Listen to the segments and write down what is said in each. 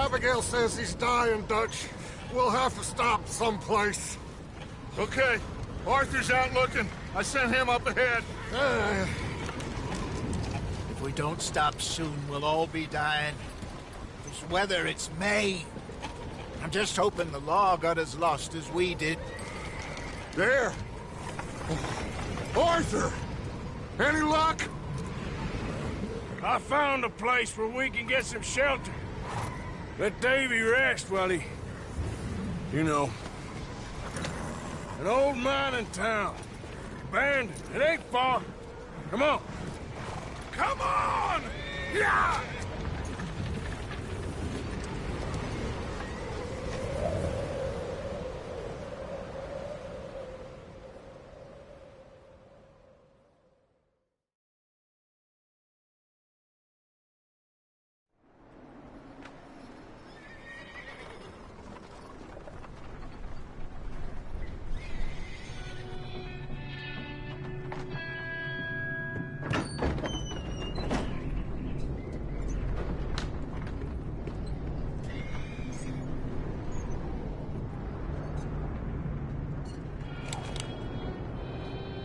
Abigail says he's dying, Dutch. We'll have to stop someplace. Okay. Arthur's out looking. I sent him up ahead. If we don't stop soon, we'll all be dying. This weather, it's May. I'm just hoping the law got as lost as we did. There! Arthur! Any luck? I found a place where we can get some shelter. Let Davy rest while he... You know. An old mining town. Abandoned. It ain't far. Come on. Come on! Yeah!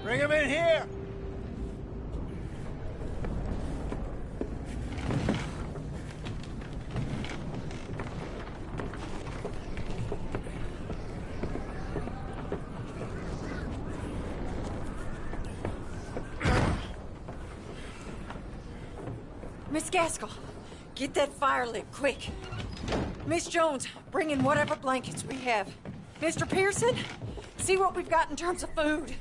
Bring him in here! Miss Gaskell, get that fire lit, quick. Miss Jones, bring in whatever blankets we have. Mr. Pearson, see what we've got in terms of food.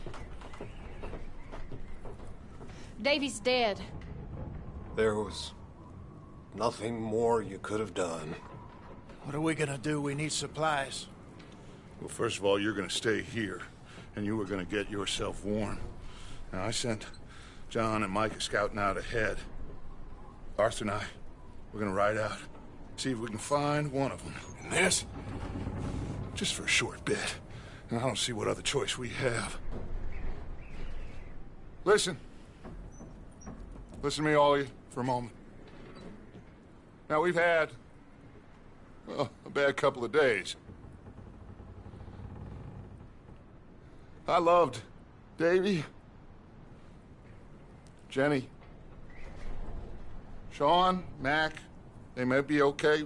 Davy's dead. There was nothing more you could have done. What are we gonna do? We need supplies. Well, first of all, you're gonna stay here, and you were gonna get yourself warm. Now, I sent John and Micah scouting out ahead. Arthur and I, we're gonna ride out, see if we can find one of them. And this, just for a short bit. And I don't see what other choice we have. Listen. Listen to me, all of you, for a moment. Now, we've had, well, a bad couple of days. I loved Davy, Jenny, Sean, Mac. They may be okay.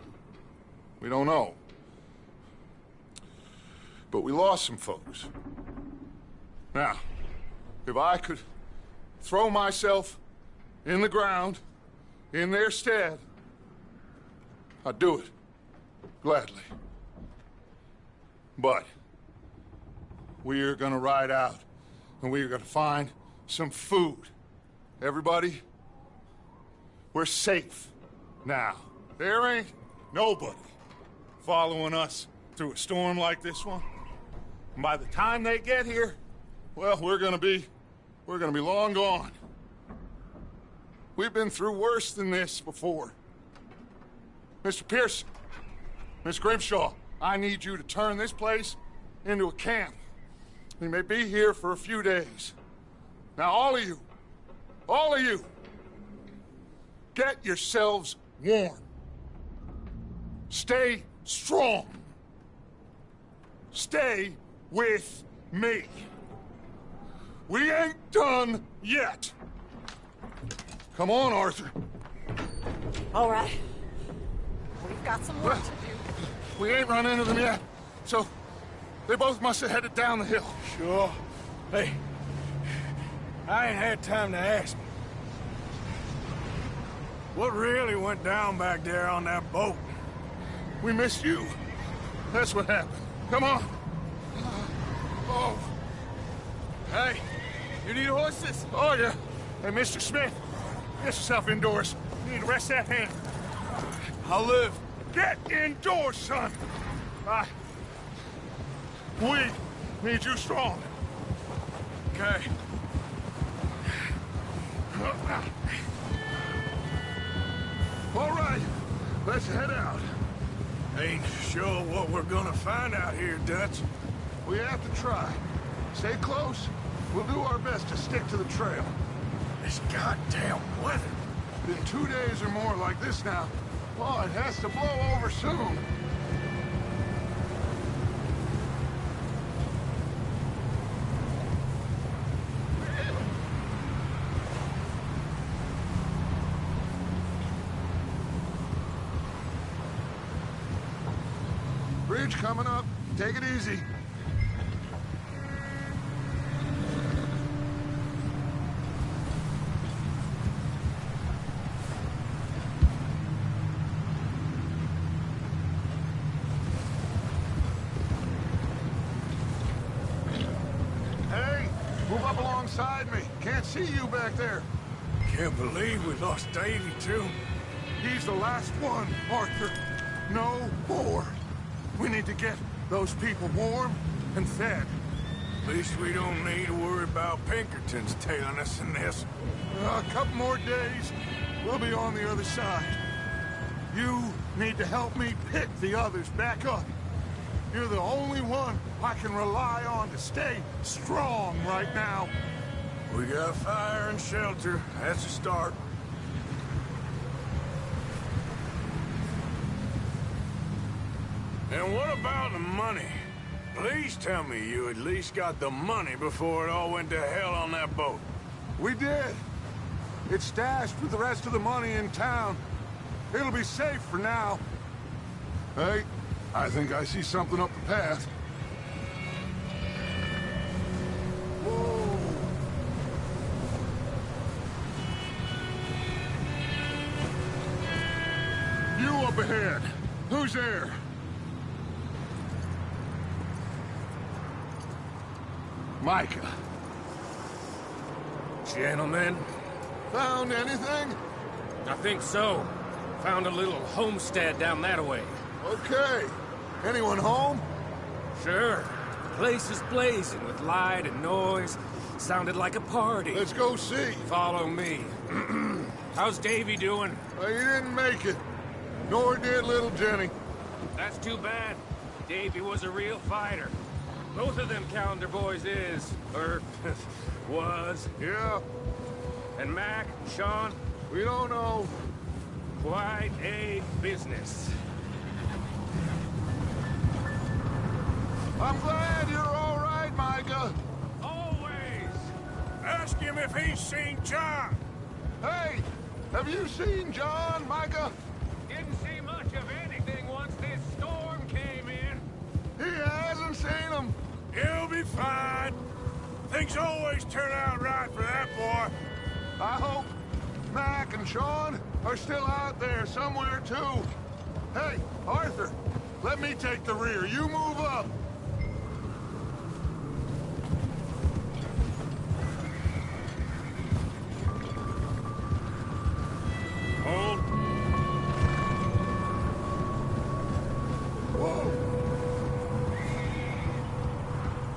We don't know. But we lost some folks. Now, if I could throw myself in the ground, in their stead, I'd do it, gladly. But we're gonna ride out, and we're gonna find some food. Everybody, we're safe now. There ain't nobody following us through a storm like this one. And by the time they get here, well, we're gonna be long gone. We've been through worse than this before. Mr. Pearson, Miss Grimshaw, I need you to turn this place into a camp. We may be here for a few days. Now, all of you, get yourselves warm. Stay strong. Stay with me. We ain't done yet. Come on, Arthur. All right. We've got some work to do. We ain't run into them yet, so they both must have headed down the hill. Sure. Hey, I ain't had time to ask. What really went down back there on that boat? We missed you. That's what happened. Come on. Oh. Hey, you need horses? Oh, yeah. Hey, Mr. Smith, get yourself indoors. You need to rest that hand. I'll live. Get indoors, son. We need you strong. Okay. All right, let's head out. Ain't sure what we're gonna find out here, Dutch. We have to try. Stay close. We'll do our best to stick to the trail. This goddamn weather. Been 2 days or more like this now. Oh, it has to blow over soon. Bridge coming up. Take it easy. Hey, move up alongside me. Can't see you back there. Can't believe we lost Davy, too. He's the last one, Arthur. No more. We need to get those people warm and fed. At least we don't need to worry about Pinkertons tailing us in this. A couple more days, we'll be on the other side. You need to help me pick the others back up. You're the only one I can rely on to stay strong right now. We got fire and shelter. That's a start. And what about the money? Please tell me you at least got the money before it all went to hell on that boat. We did. It's stashed with the rest of the money in town. It'll be safe for now. Hey, I think I see something up the path. Whoa. You up ahead. Who's there? Micah. Gentlemen, Found anything? I think so. Found a little homestead down that way. Okay. Anyone home? Sure. Place is blazing with light and noise. Sounded like a party. Let's go see. Follow me. How's Davy doing? He didn't make it. Nor did little Jenny. That's too bad. Davy was a real fighter. Both of them Calendar boys is, or was. Yeah, And Mac, Sean, we don't know. quite a business. I'm glad you're all right, Micah. Always! Ask him if he's seen John. Hey, have you seen John, Micah? Didn't see much of anything once this storm came in. He hasn't seen him. He'll be fine. Things always turn out right for that boy. I hope Mac and Sean are still out there somewhere, too. Hey, Arthur, let me take the rear. You move up. Hold. Whoa.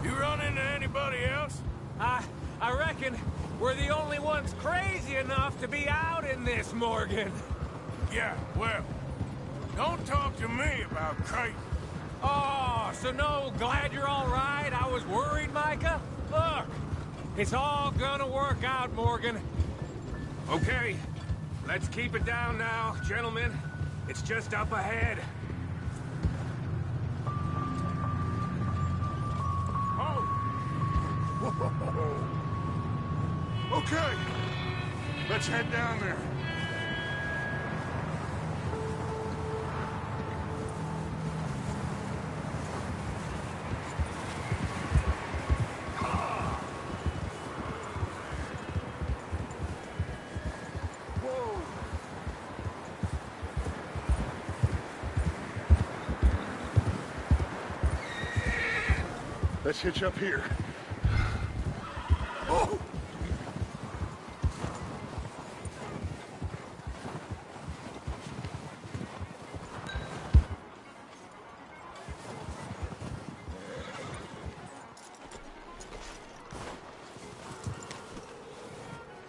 You run into anybody else? I reckon we're the only ones crazy enough to be out in this, Morgan. Yeah, well, don't talk to me about Creighton. Oh, so no, glad you're all right. I was worried, Micah. Look, it's all gonna work out, Morgan. Okay, let's keep it down now, gentlemen. It's just up ahead. Okay, let's head down there. Whoa. Let's hitch up here. Oh!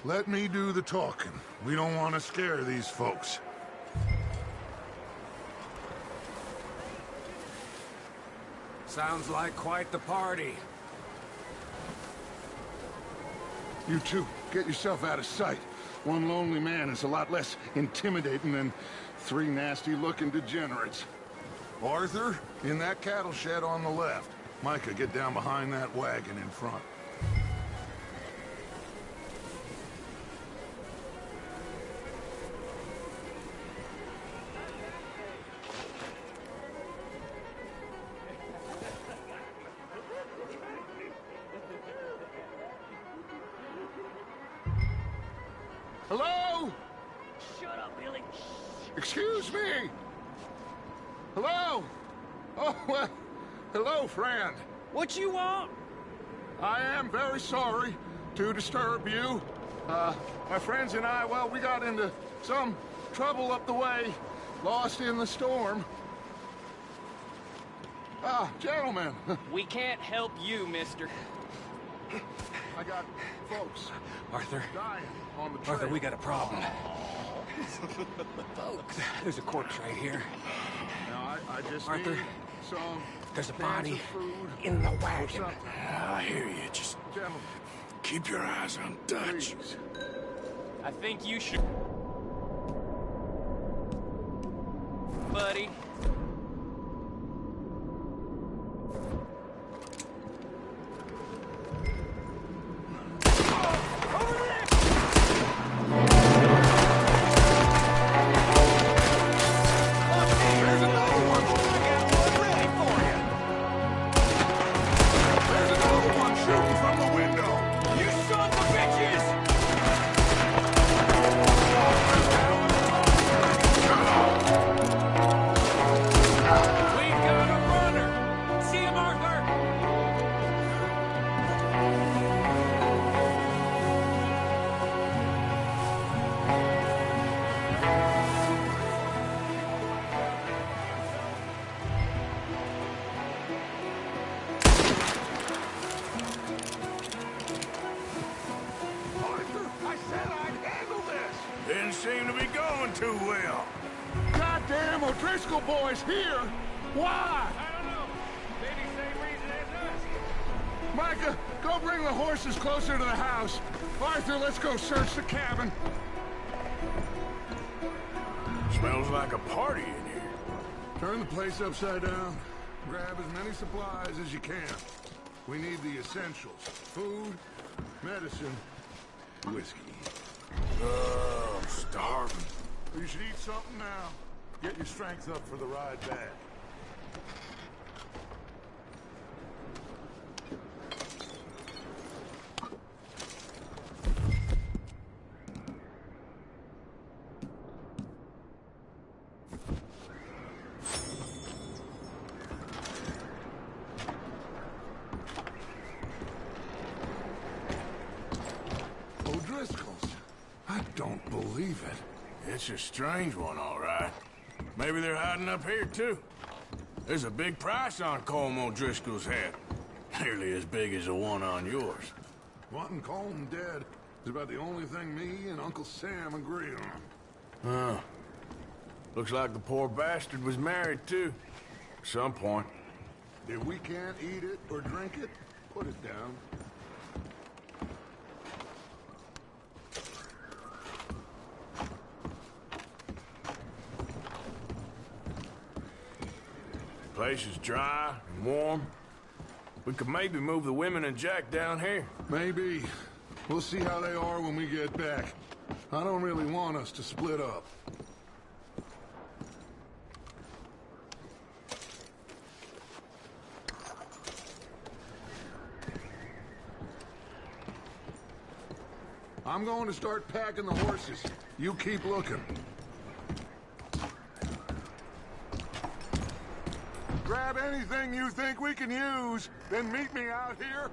Let me do the talking. We don't want to scare these folks. Sounds like quite the party. You two, get yourself out of sight. One lonely man is a lot less intimidating than three nasty-looking degenerates. Arthur, in that cattle shed on the left. Micah, get down behind that wagon in front. Hello? Shut up, Billy. Excuse me? Hello? Oh, well, hello, friend. What you want? I am very sorry to disturb you. My friends and I, well, we got into some trouble up the way, lost in the storm. Gentlemen. We can't help you, mister. I got folks Arthur, dying on the trail. Arthur, we got a problem. There's a corpse right here. Now, I just Arthur, need some there's a cans body of food in the or wagon. something. I hear you. Just Gentlemen, keep your eyes on Dutch. please. I think you should... Buddy. There's another one! I got one ready for you! There's another one shooting from the window! You sons of bitches! We've got a runner! See him, Arthur? Arthur, I said I'd handle this! Didn't seem to be going too well. Goddamn O'Driscoll boys here! Why? I don't know. Maybe same reason as us. Micah, go bring the horses closer to the house. Arthur, let's go search the cabin. Smells like a party in here. Turn the place upside down. Grab as many supplies as you can. We need the essentials. Food, medicine, whiskey. Oh, I'm starving. You should eat something now. Get your strength up for the ride back. O'Driscoll's. I don't believe it. It's a strange one, all right. Maybe they're hiding up here, too. There's a big price on Colm O'Driscoll's head. Nearly as big as the one on yours. Wanting Colm dead is about the only thing me and Uncle Sam agree on. Huh. Looks like the poor bastard was married, too. At some point. If we can't eat it or drink it, put it down. Place is dry and warm. We could maybe move the women and Jack down here. Maybe. We'll see how they are when we get back. I don't really want us to split up. I'm going to start packing the horses. You keep looking. Grab anything you think we can use, then meet me out here.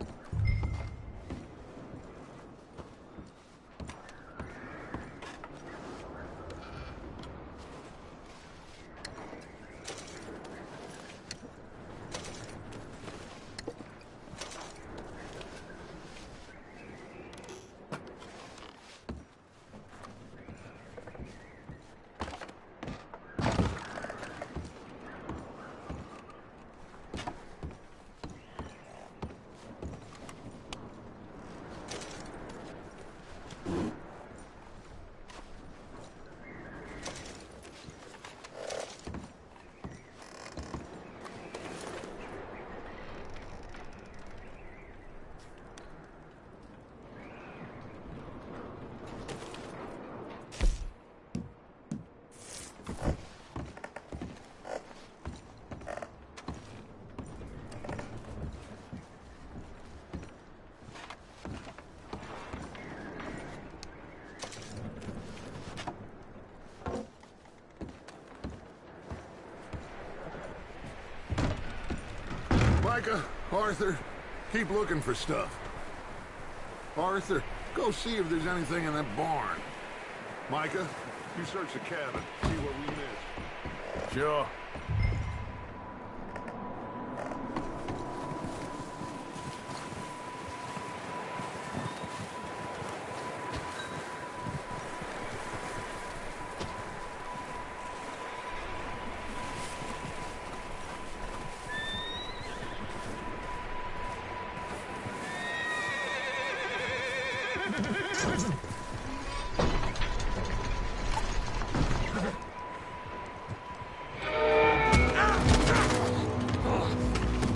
Micah, Arthur, keep looking for stuff. Arthur, go see if there's anything in that barn. Micah, you search the cabin, see what we missed. Sure.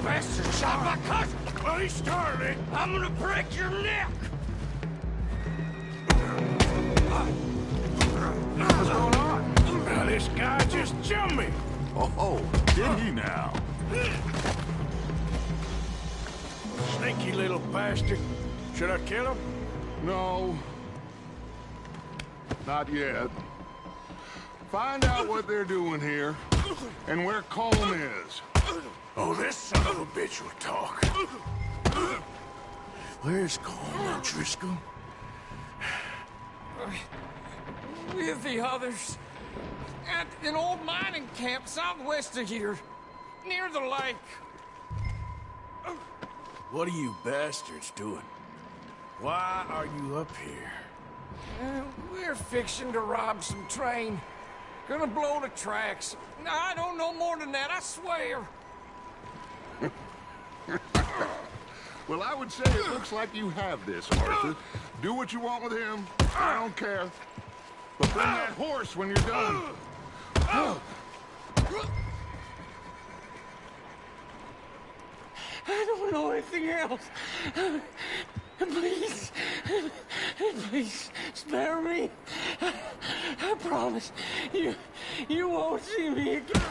Bastard shot my cousin! Well, he started it. I'm gonna break your neck! What's going on? Now, this guy just jumped me. Oh, did he now? Sneaky little bastard. Should I kill him? No. Not yet. Find out what they're doing here, and where Colm is. Oh, this son of a bitch will talk. Where's Colm O'Driscoll? With the others. At an old mining camp southwest of here. Near the lake. What are you bastards doing? Why are you up here? We're fixing to rob some train. Gonna blow the tracks. I don't know more than that, I swear. Well, I would say it looks like you have this, Arthur. Do what you want with him. I don't care. But bring that horse when you're done. I don't know anything else. Please, please spare me. I promise you won't see me again.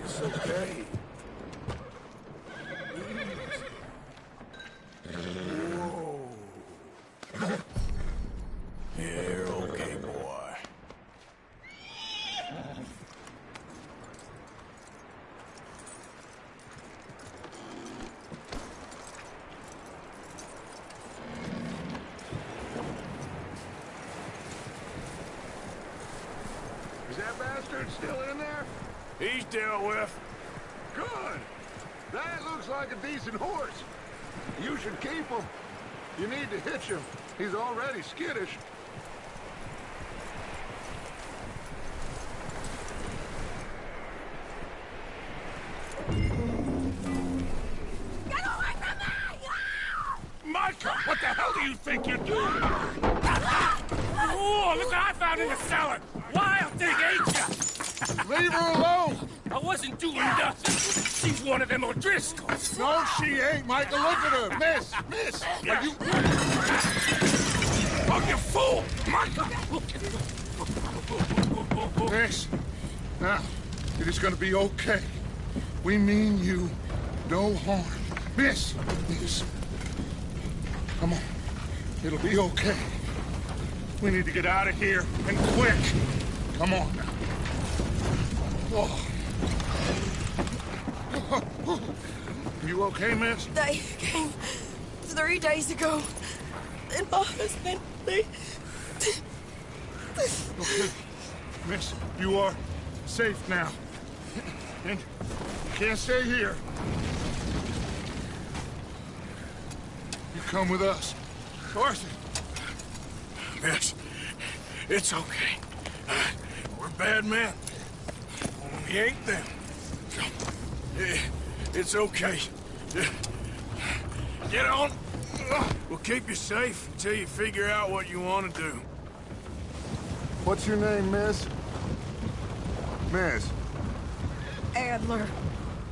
It's okay. Whoa. You're okay, boy. Is that bastard still in there? He's dealt with. Good. That looks like a decent horse. You should keep him. You need to hitch him. He's already skittish. Get away from me! Micah, what the hell do you think you're doing? Oh, look what I found in the cellar. Wild thing, ain't ya? Leave her alone! I wasn't doing nothing. She's one of them O'Driscolls. No, she ain't, Micah. Look at her. Miss! Miss! Are you... Oh, you fool! Micah! Miss. Now, it is gonna be okay. We mean you no harm. Miss! Miss. Come on. It'll be okay. We need to get out of here, and quick. Come on now. Oh. You okay, miss? They came 3 days ago. And my husband, they... Okay. Miss, you are safe now. And you can't stay here. You come with us. Arthur. Miss, it's okay. We're bad men. We ain't them. So, it's okay. Get on. We'll keep you safe until you figure out what you want to do. What's your name, miss? Miss. Adler.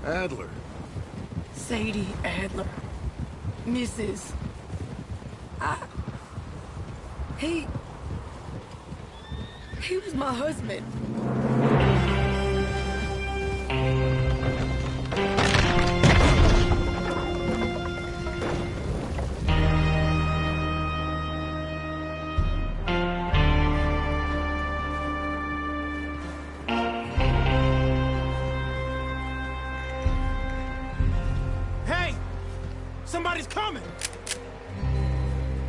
Adler. Sadie Adler. Mrs. He was my husband. Hey! Somebody's coming!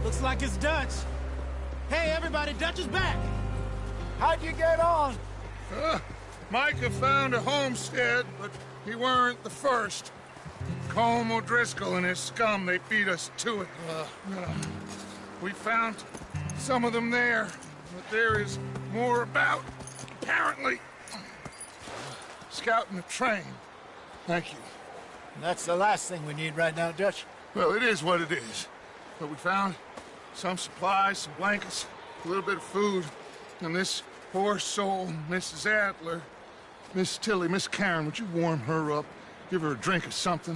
Looks like it's Dutch. Hey, everybody, Dutch is back! How'd you get on? Micah found a homestead, but he weren't the first. Colm O'Driscoll and his scum, they beat us to it. We found some of them there, but there is more about, apparently. Scouting the train. Thank you. That's the last thing we need right now, Dutch. Well, it is what it is. But we found some supplies, some blankets, a little bit of food, and this poor soul, Mrs. Adler, Miss Tilly, Miss Karen, would you warm her up? Give her a drink or something?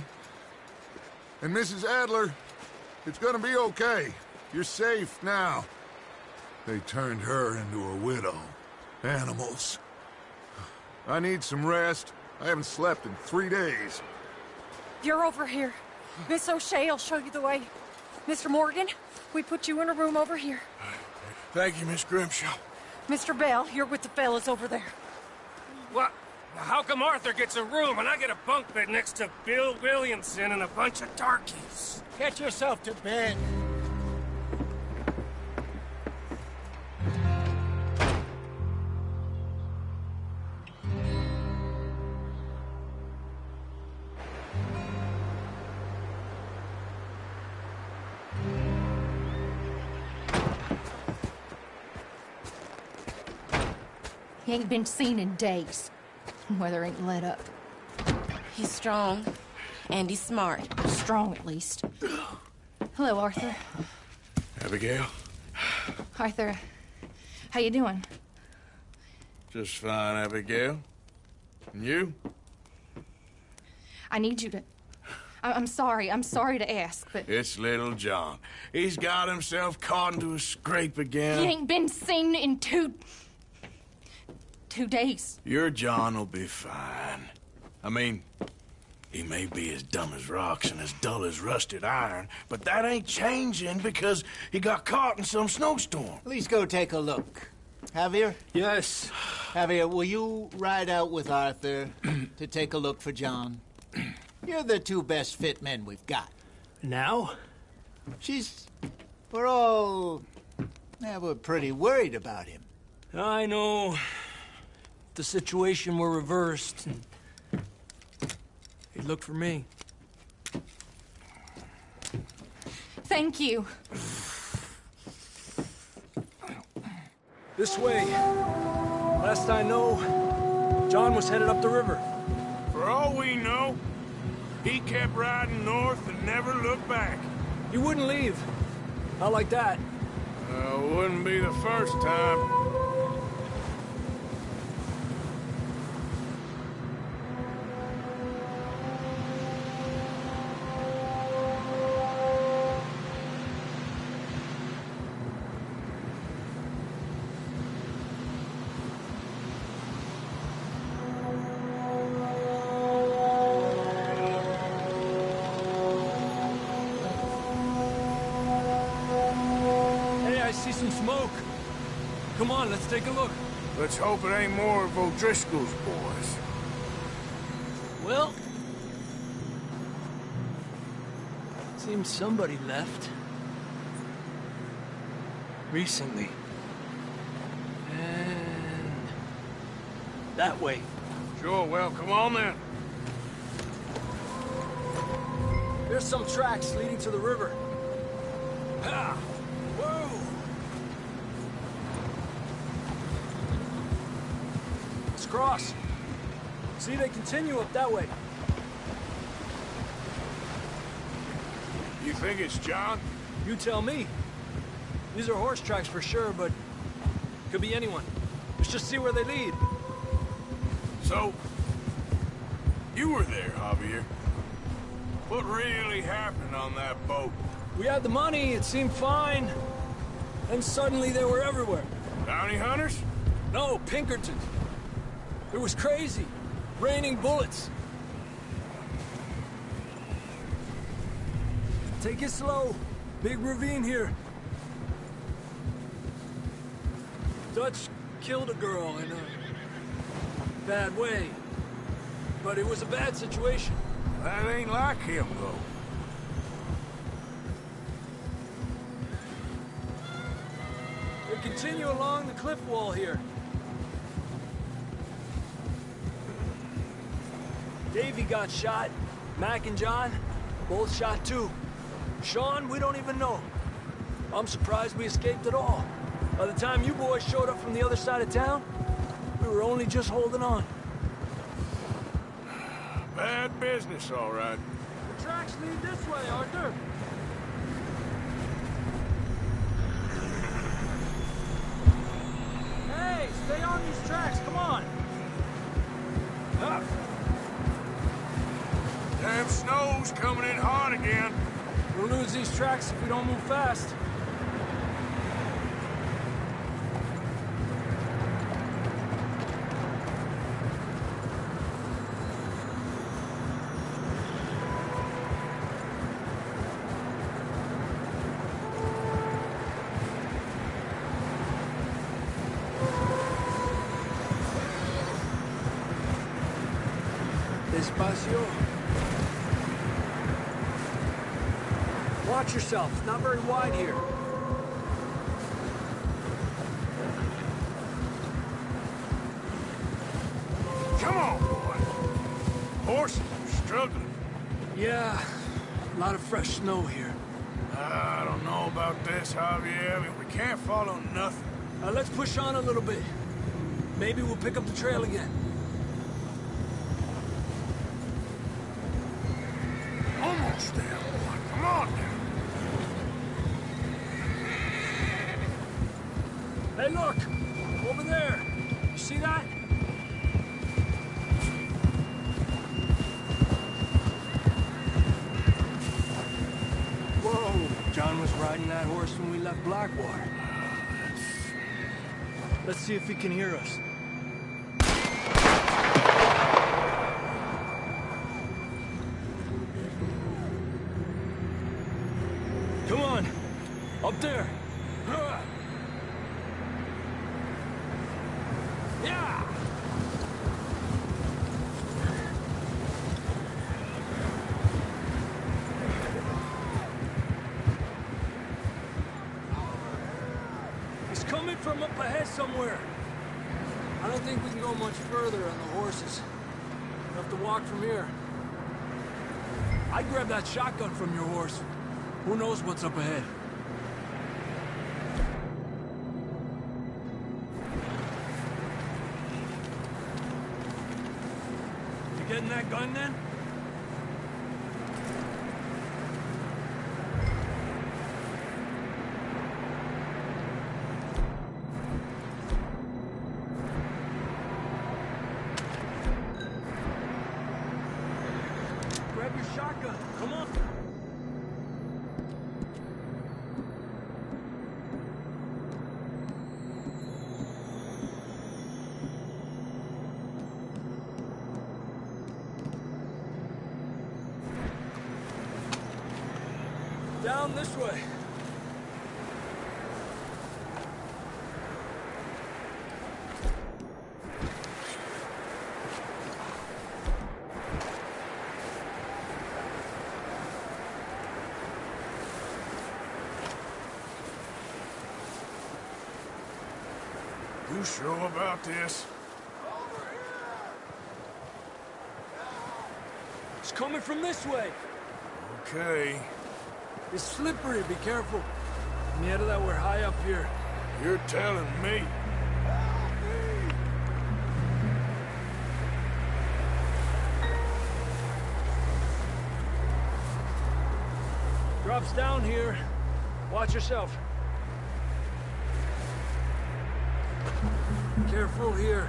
And Mrs. Adler, it's gonna be okay. You're safe now. They turned her into a widow. Animals. I need some rest. I haven't slept in 3 days. You're over here. Miss O'Shea will show you the way. Mr. Morgan, we put you in a room over here. Thank you, Miss Grimshaw. Mr. Bell, you're with the fellas over there. What? How come Arthur gets a room and I get a bunk bed next to Bill Williamson and a bunch of darkies? Get yourself to bed. He ain't been seen in days. Weather ain't let up. He's strong, and he's smart. Strong, at least. Hello, Arthur. Abigail? Arthur, how you doing? Just fine, Abigail. And you? I need you to... I'm sorry to ask, but... It's little John. He's got himself caught into a scrape again. He ain't been seen in 2 days. Your John will be fine. I mean, he may be as dumb as rocks and as dull as rusted iron, but that ain't changing because he got caught in some snowstorm. Please go take a look. Javier? Yes. Javier, will you ride out with Arthur to take a look for John? You're the 2 best fit men we've got. Now? We're pretty worried about him. I know. If the situation were reversed, he'd look for me. Thank you. This way. Last I know, John was headed up the river. For all we know, he kept riding north and never looked back. He wouldn't leave. Not like that. Wouldn't be the first time. See some smoke. Come on, let's take a look. Let's hope it ain't more of O'Driscoll's boys. Well, seems somebody left. Recently. And that way. Sure, well, come on then. There's some tracks leading to the river. Ah! Whoa! Let's cross. See, they continue up that way. You think it's John? You tell me. These are horse tracks for sure, but could be anyone. Let's just see where they lead. So, You were there, Javier. What really happened on that boat? We had the money, it seemed fine. And suddenly they were everywhere. Bounty hunters? No, Pinkertons. It was crazy. Raining bullets. Take it slow. Big ravine here. Dutch killed a girl in a bad way. But it was a bad situation. That ain't like him, though. We continue along the cliff wall here. Davey got shot. Mac and John, both shot too. Sean, we don't even know. I'm surprised we escaped at all. By the time you boys showed up from the other side of town, we were only just holding on. Bad business, all right. The tracks lead this way, Arthur. Hey, stay on these tracks, come on. Up. Damn snow's coming in hard again. We'll lose these tracks if we don't move fast. Despacio. Watch yourself. It's not very wide here. Come on, boy. Horses are struggling. Yeah, a lot of fresh snow here. I don't know about this, Javier. I mean, we can't follow nothing. Let's push on a little bit. Maybe we'll pick up the trail again. Almost there, boy. Come on now. Hey, look! Over there! You see that? Whoa! John was riding that horse when we left Blackwater. Let's see if he can hear us. Come on! Up there! Yeah! It's coming from up ahead somewhere. I don't think we can go much further on the horses. We'll have to walk from here. I'd grab that shotgun from your horse. Who knows what's up ahead? You getting that gun then? Grab your shotgun. Come on. Down this way. You sure about this? It's coming from this way. Okay. It's slippery, be careful. Mierda, that we're high up here. You're telling me. Drops down here. Watch yourself. Careful here.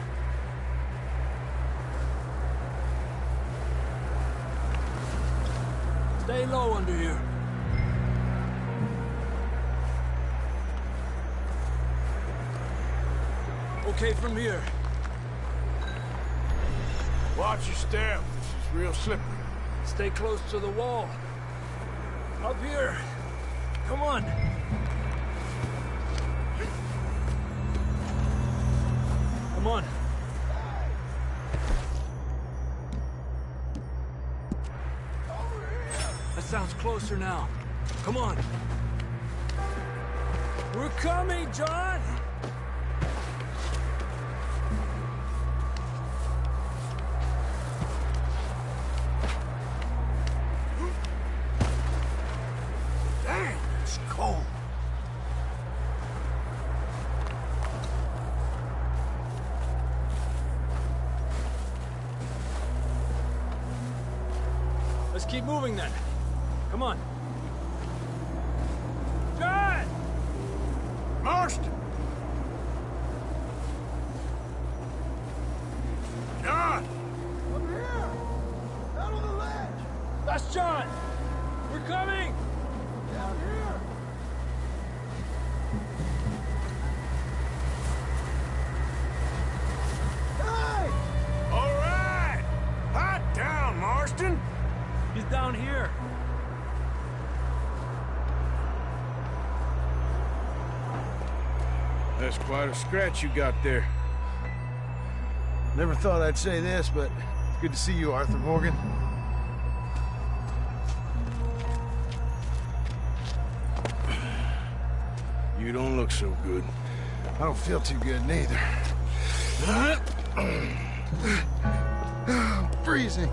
Stay low under here. Okay from here. Watch your step. This is real slippery. Stay close to the wall. Up here. Come on. Come on. That sounds closer now. Come on. We're coming, John! Damn, it's cold. Let's keep moving then. Come on. John! Marston! John! Over here! Out on the ledge! That's John! We're coming! Down here! Hey! All right! Hot down, Marston! He's down here. That's quite a scratch you got there. Never thought I'd say this, but it's good to see you, Arthur Morgan. You don't look so good. I don't feel too good, neither. I'm freezing.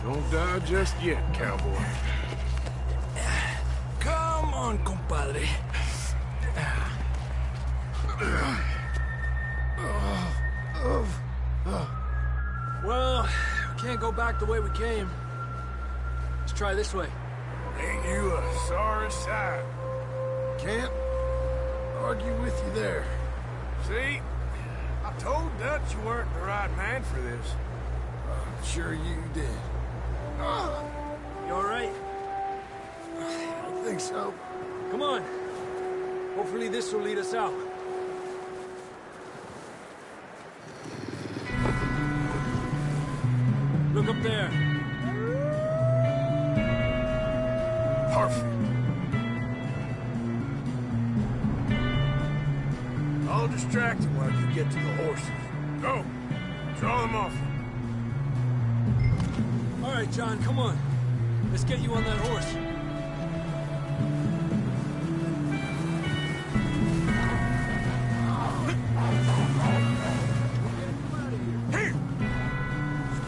Don't die just yet, cowboy. Come on, compadre. Well, we can't go back the way we came. Let's try this way. Ain't you a sorry sight? Can't argue with you there. See? I told Dutch you weren't the right man for this. I'm sure you did. You all right? I think so. Come on. Hopefully this will lead us out. Look up there. Perfect. I'll distract him while you get to the horses. Go. Draw them off. All right, John, come on. Let's get you on that horse. Here.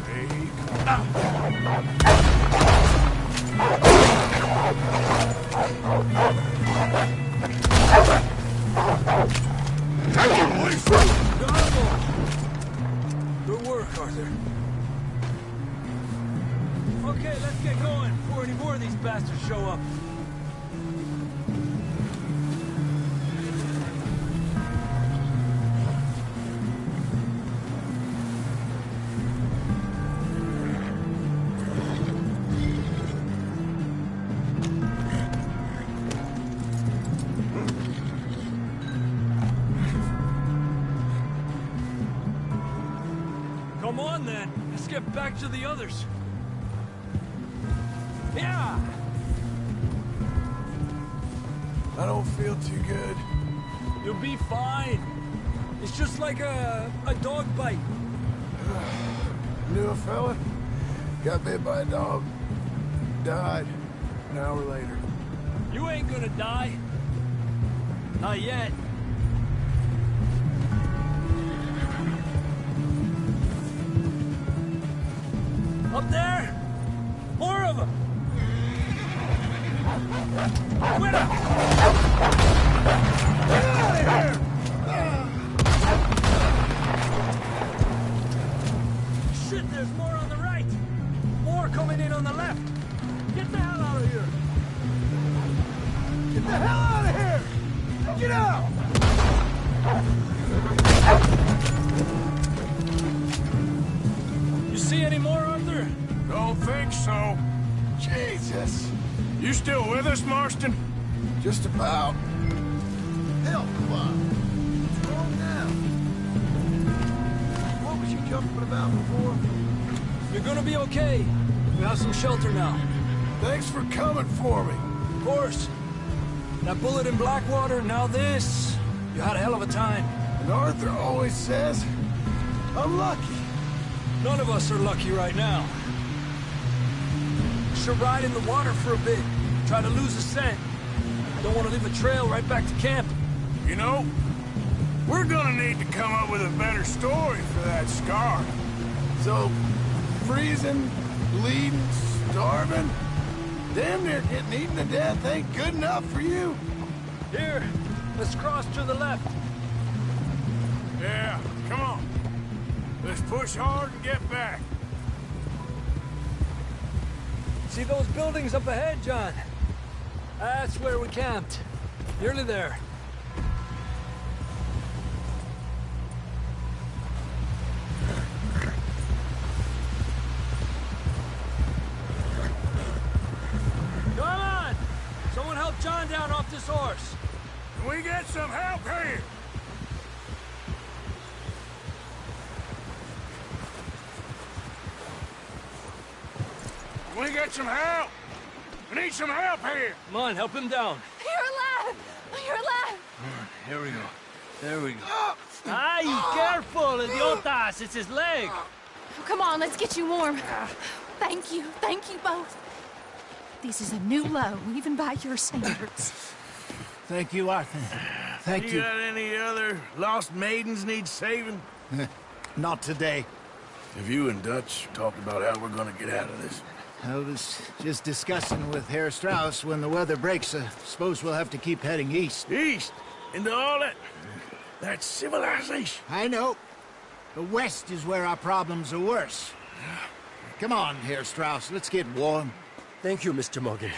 Stay calm. Good work, Arthur. Okay, let's get going before any more of these bastards show up. Come on, then. Let's get back to the others. Yeah! I don't feel too good. You'll be fine. It's just like a dog bite. Knew a fella, got bit by a dog, died an hour later. You ain't gonna die. Not yet. Up there! More of them! Quit up! Get out of here! Shit, there's more on the right! More coming in on the left! Get the hell out of here! Get the hell out of here! Get out! You see any more so. Jesus. You still with us, Marston? Just about. Hell, come on. What's wrong now? What was you jumping about before? You're gonna be okay. We have some shelter now. Thanks for coming for me. Of course. That bullet in Blackwater, now this. You had a hell of a time. And Arthur always says, I'm lucky. None of us are lucky right now. Should ride in the water for a bit. Try to lose the scent. I don't want to leave a trail right back to camp. You know, we're gonna need to come up with a better story for that scar. So, freezing, bleeding, starving, damn near getting eaten to death ain't good enough for you? Here, let's cross to the left. Yeah, come on. Let's push hard and get back. See those buildings up ahead, John? That's where we camped. Nearly there. Come on! Someone help John down off this horse. Can we get some help here? Can we get some help? We need some help here. Come on, help him down. You're alive! You're alive! Here we go. There we go. Ay, careful, idiotas! It's his leg. Come on, let's get you warm. Thank you both. This is a new low, even by your standards. Thank you, Arthur. Thank you. You got any other lost maidens need saving? Not today. Have you and Dutch talked about how we're gonna get out of this? I was just discussing with Herr Strauss when the weather breaks. Suppose we'll have to keep heading east. East? Into all that civilization? I know. The west is where our problems are worse. Come on, Herr Strauss, let's get warm. Thank you, Mr. Morgan.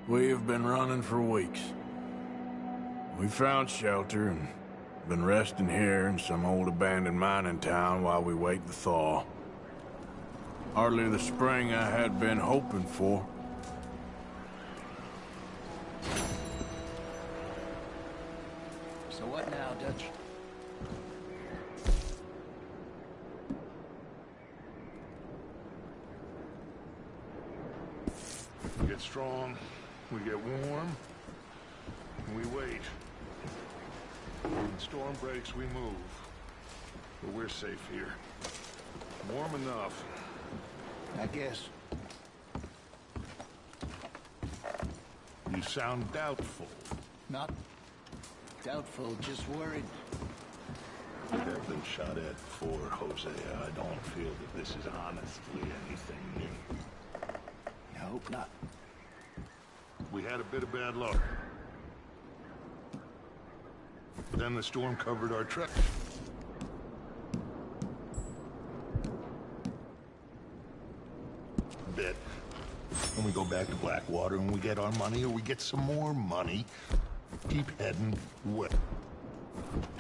We have been running for weeks. We found shelter and been resting here in some old abandoned mining town while we wait the thaw. Hardly the spring I had been hoping for. So what now, Dutch? We get strong, we get warm, and we wait. When the storm breaks, we move. But we're safe here. Warm enough. I guess. You sound doubtful. Not doubtful, just worried. We have been shot at before, Hosea. I don't feel that this is honestly anything new. I hope not. We had a bit of bad luck. But then the storm covered our tracks. Bit. And we go back to Blackwater and we get our money, or we get some more money. Keep heading west.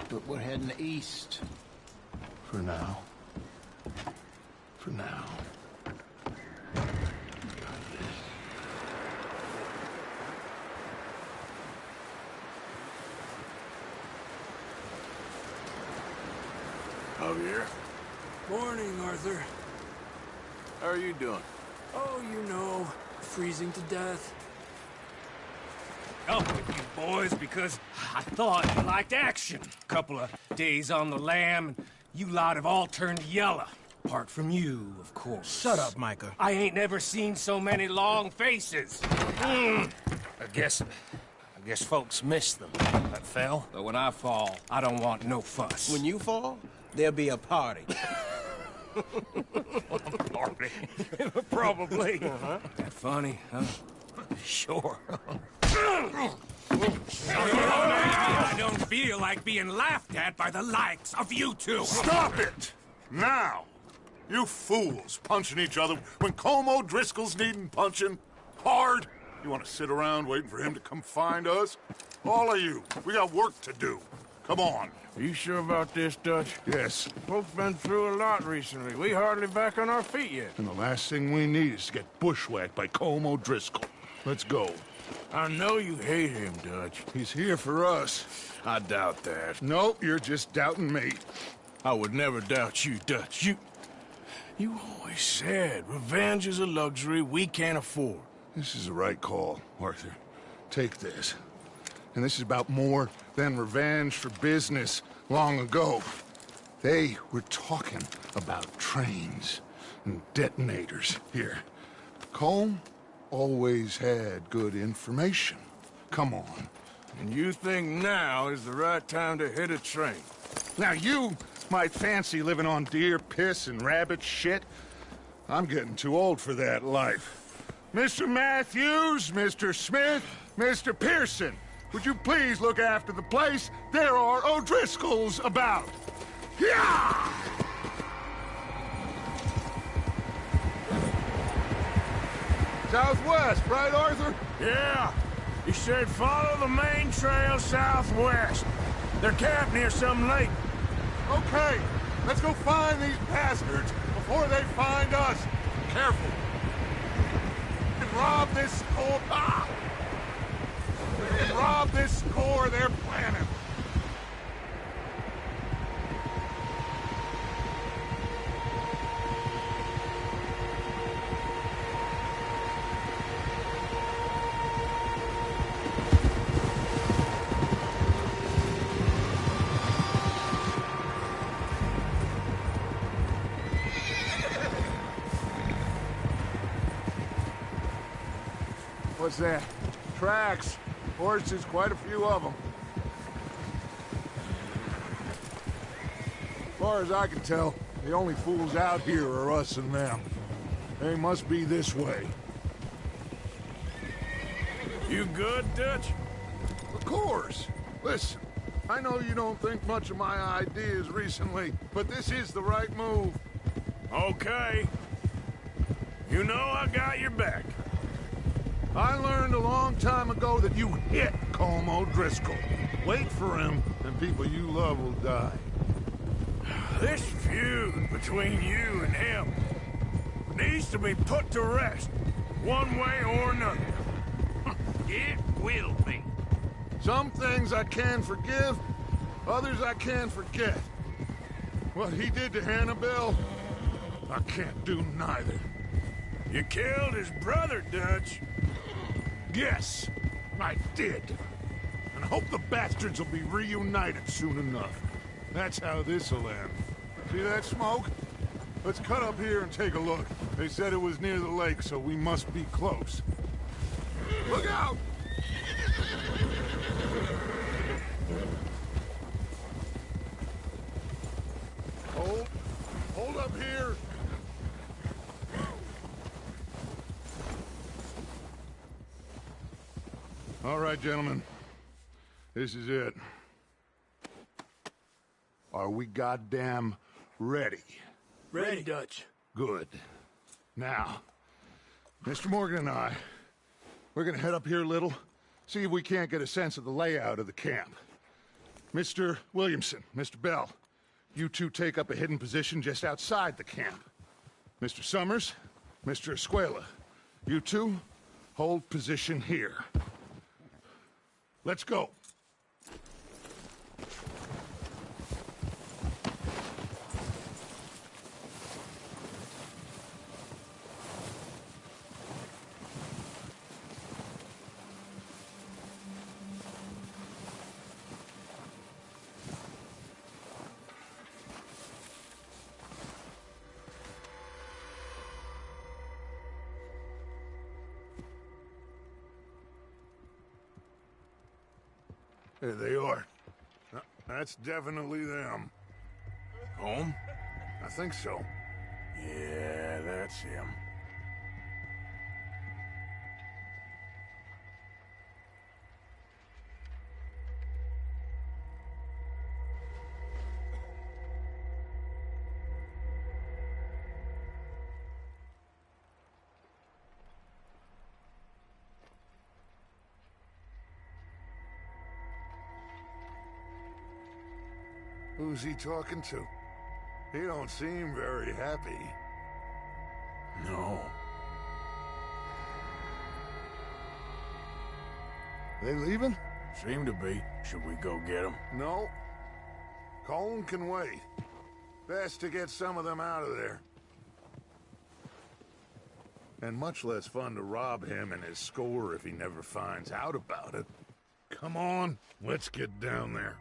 But we're heading east. For now. For now. Javier? Morning, Arthur. How are you doing? Oh, you know, freezing to death. Up with you boys because I thought you liked action. Couple of days on the lam, and you lot have all turned yellow. Apart from you, of course. Shut up, Micah. I ain't never seen so many long faces. I guess folks miss them. That fell. But when I fall, I don't want no fuss. When you fall, there'll be a party. Party? Probably. That funny, huh? Sure. I don't feel like being laughed at by the likes of you two. Stop it! Now! You fools punching each other when Colm O'Driscoll's needing punching. Hard. You want to sit around waiting for him to come find us? All of you, we got work to do. Come on. Are you sure about this, Dutch? Yes. Folks been through a lot recently. We hardly back on our feet yet. And the last thing we need is to get bushwhacked by Colm O'Driscoll. Let's go. I know you hate him, Dutch. He's here for us. I doubt that. Nope, you're just doubting me. I would never doubt you, Dutch. You always said revenge is a luxury we can't afford. This is the right call, Arthur. Take this. And this is about more than revenge for business long ago. They were talking about trains and detonators here. Colm always had good information. Come on. And you think now is the right time to hit a train? Now you might fancy living on deer piss and rabbit shit. I'm getting too old for that life. Mr. Matthews, Mr. Smith, Mr. Pearson, would you please look after the place? There are O'Driscolls about. Yeah! Southwest, right, Arthur? Yeah. He said follow the main trail southwest. They're camped near some lake. Okay, let's go find these bastards before they find us. Careful. We can rob this score. We can rob this score they're planning. What's that? Tracks. Horses, quite a few of them. As far as I can tell, the only fools out here are us and them. They must be this way. You good, Dutch? Of course. Listen, I know you don't think much of my ideas recently, but this is the right move. Okay. You know I got your back. I learned a long time ago that you hit Colm O'Driscoll. Wait for him, and people you love will die. This feud between you and him needs to be put to rest, one way or another. It will be. Some things I can forgive, others I can forget. What he did to Hannibal, I can't do neither. You killed his brother, Dutch. Yes, I did. And I hope the bastards will be reunited soon enough. That's how this'll end. See that smoke? Let's cut up here and take a look. They said it was near the lake, so we must be close. Look out! Hold up here! All right, gentlemen. This is it. Are we goddamn ready? Ready, Dutch. Good. Now, Mr. Morgan and I, we're gonna head up here a little, see if we can't get a sense of the layout of the camp. Mr. Williamson, Mr. Bell, you two take up a hidden position just outside the camp. Mr. Summers, Mr. Escuela, you two hold position here. Let's go. There they are. That's definitely them. Home? I think so. Yeah, that's him. Who's he talking to? He don't seem very happy. No. They leaving? Seem to be. Should we go get them? No. Colm can wait. Best to get some of them out of there. And much less fun to rob him and his score if he never finds out about it. Come on, let's get down there.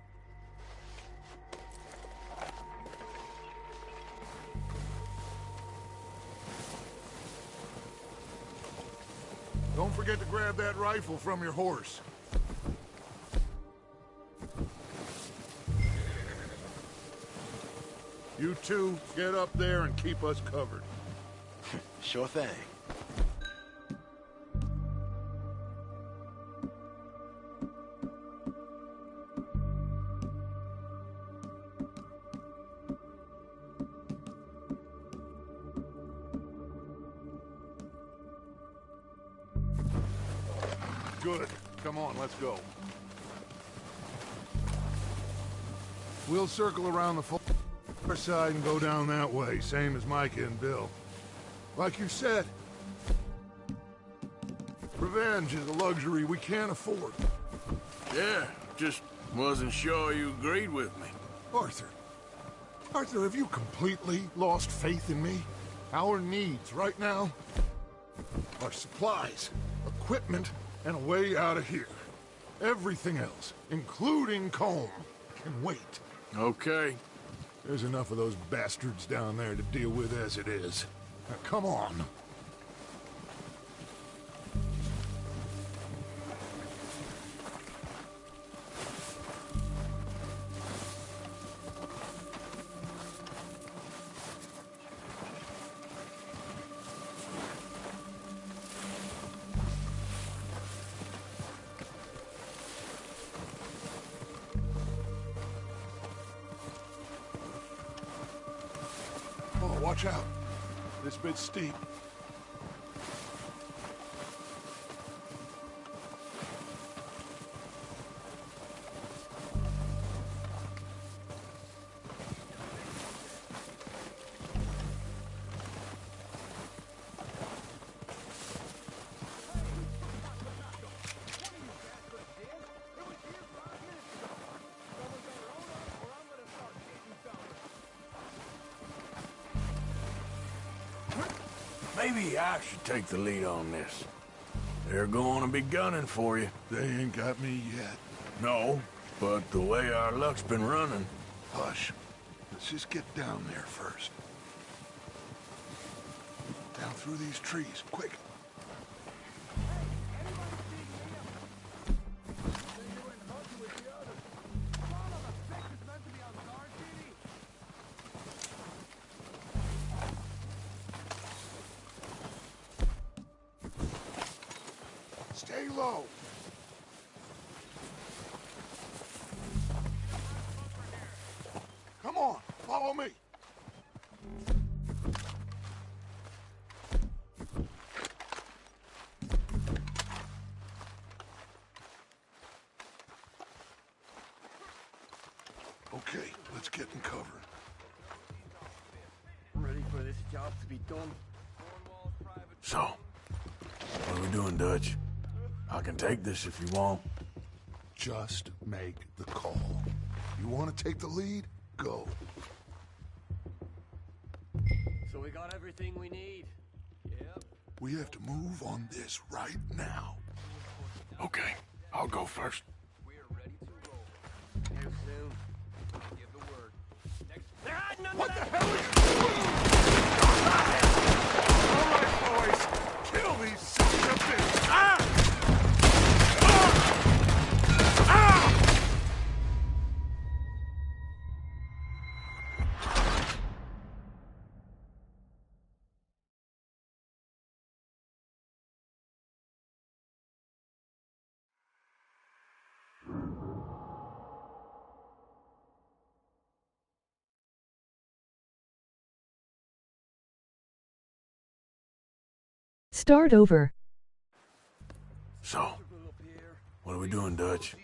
Don't forget to grab that rifle from your horse. You two, get up there and keep us covered. Sure thing. Good. Come on, let's go. We'll circle around the far side and go down that way, same as Micah and Bill. Like you said, revenge is a luxury we can't afford. Yeah, just wasn't sure you agreed with me. Arthur, have you completely lost faith in me? Our needs right now are supplies, equipment, and a way out of here. Everything else, including Colm, can wait. Okay. There's enough of those bastards down there to deal with as it is. Now, come on. Oh, watch out. This bit's steep. Maybe I should take the lead on this. They're going to be gunning for you. They ain't got me yet. No, but the way our luck's been running... Hush. Let's just get down there first. Down through these trees, quick. Stay low. Come on, follow me. Okay, let's get in cover. I'm ready for this job to be done. So, what are we doing, Dutch? I can take this if you want. Just make the call. You want to take the lead? Go. So we got everything we need. Yep. We have to move on this right now. Okay, I'll go first. We're ready to roll. How soon? I'll give the word. Next. What the hell are you doing? All right, boys. Kill these sons of bitches. Ah! Start over. So, what are we doing, Dutch?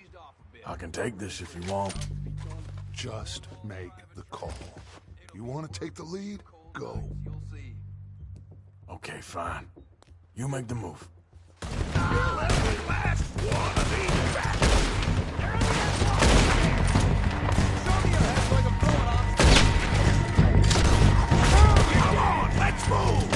I can take this if you want. Just make the call. You want to take the lead? Go. Okay, fine. You make the move. Every last one of these bastards! Come on, let's move!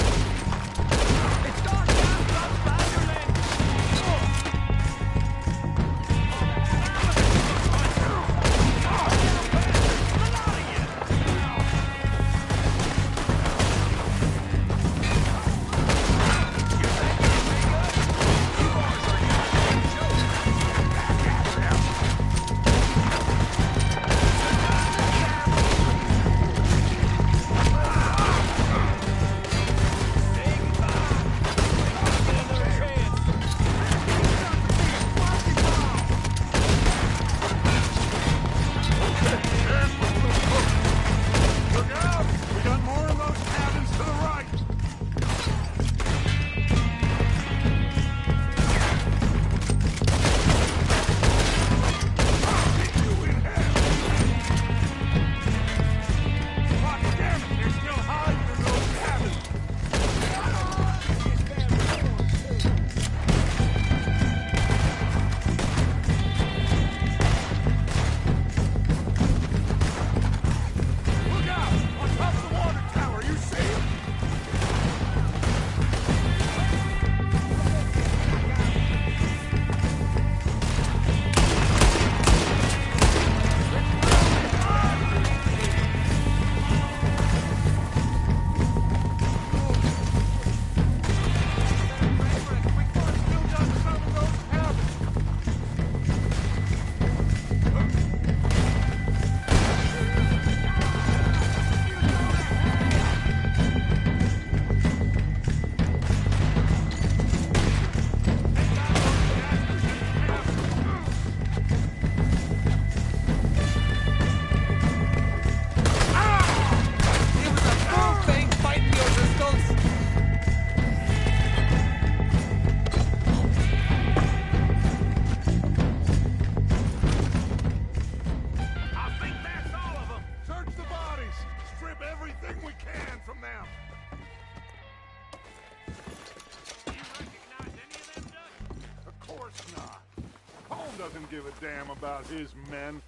Doesn't give a damn about his men.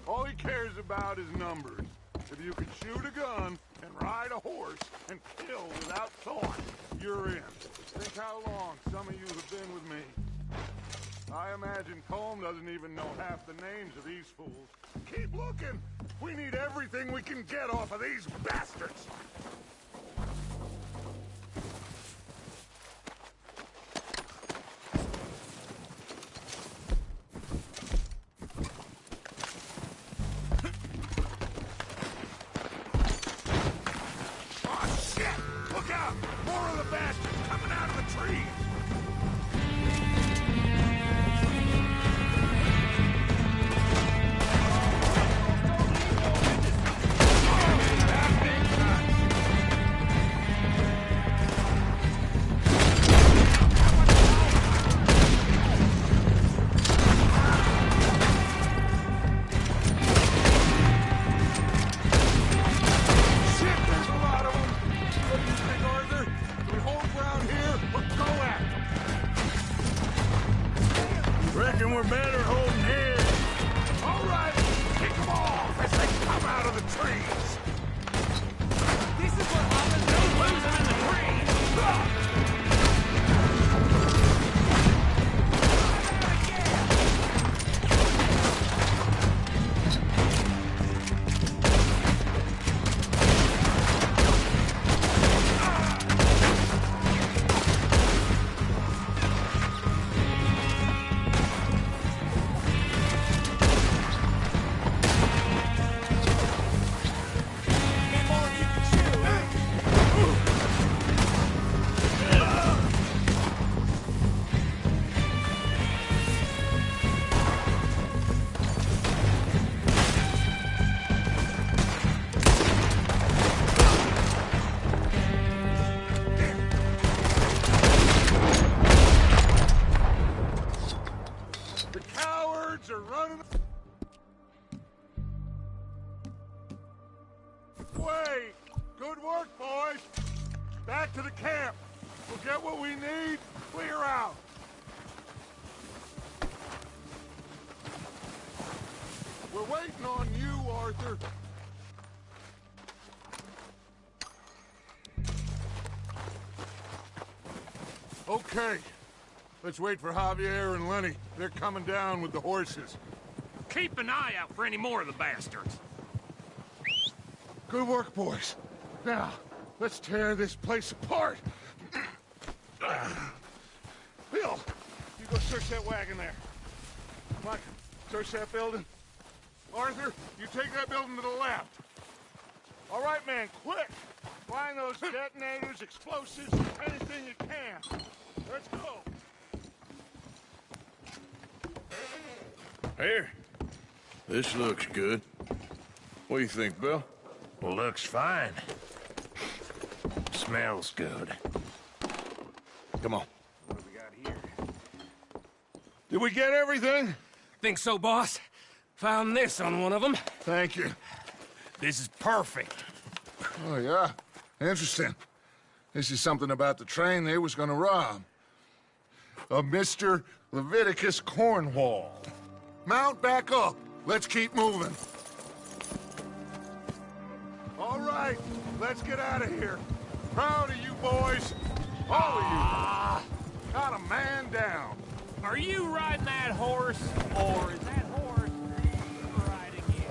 All he cares about is numbers. If you can shoot a gun and ride a horse and kill without thought, you're in. Think how long some of you have been with me. I imagine Colm doesn't even know half the names of these fools. Keep looking! We need everything we can get off of these bastards! Reckon we're better holding here. All right, kick them off as they come out of the trees. This is what happens when you lose them in the trees. we need, clear out. We're waiting on you, Arthur. Okay. Let's wait for Javier and Lenny. They're coming down with the horses. Keep an eye out for any more of the bastards. Good work, boys. Now, let's tear this place apart. Bill, you go search that wagon there. Come on, search that building. Arthur, you take that building to the left. All right, man, quick. Find those detonators, explosives, anything you can. Let's go. Here. This looks good. What do you think, Bill? Looks fine. Smells good. Come on. What do we got here? Did we get everything? Think so, boss? Found this on one of them. Thank you. This is perfect. Oh, yeah? Interesting. This is something about the train they was gonna rob. Of Mr. Leviticus Cornwall. Mount back up. Let's keep moving. All right, let's get out of here. Proud of you boys. All of you. Not a man down. Are you riding that horse, or is that horse riding you?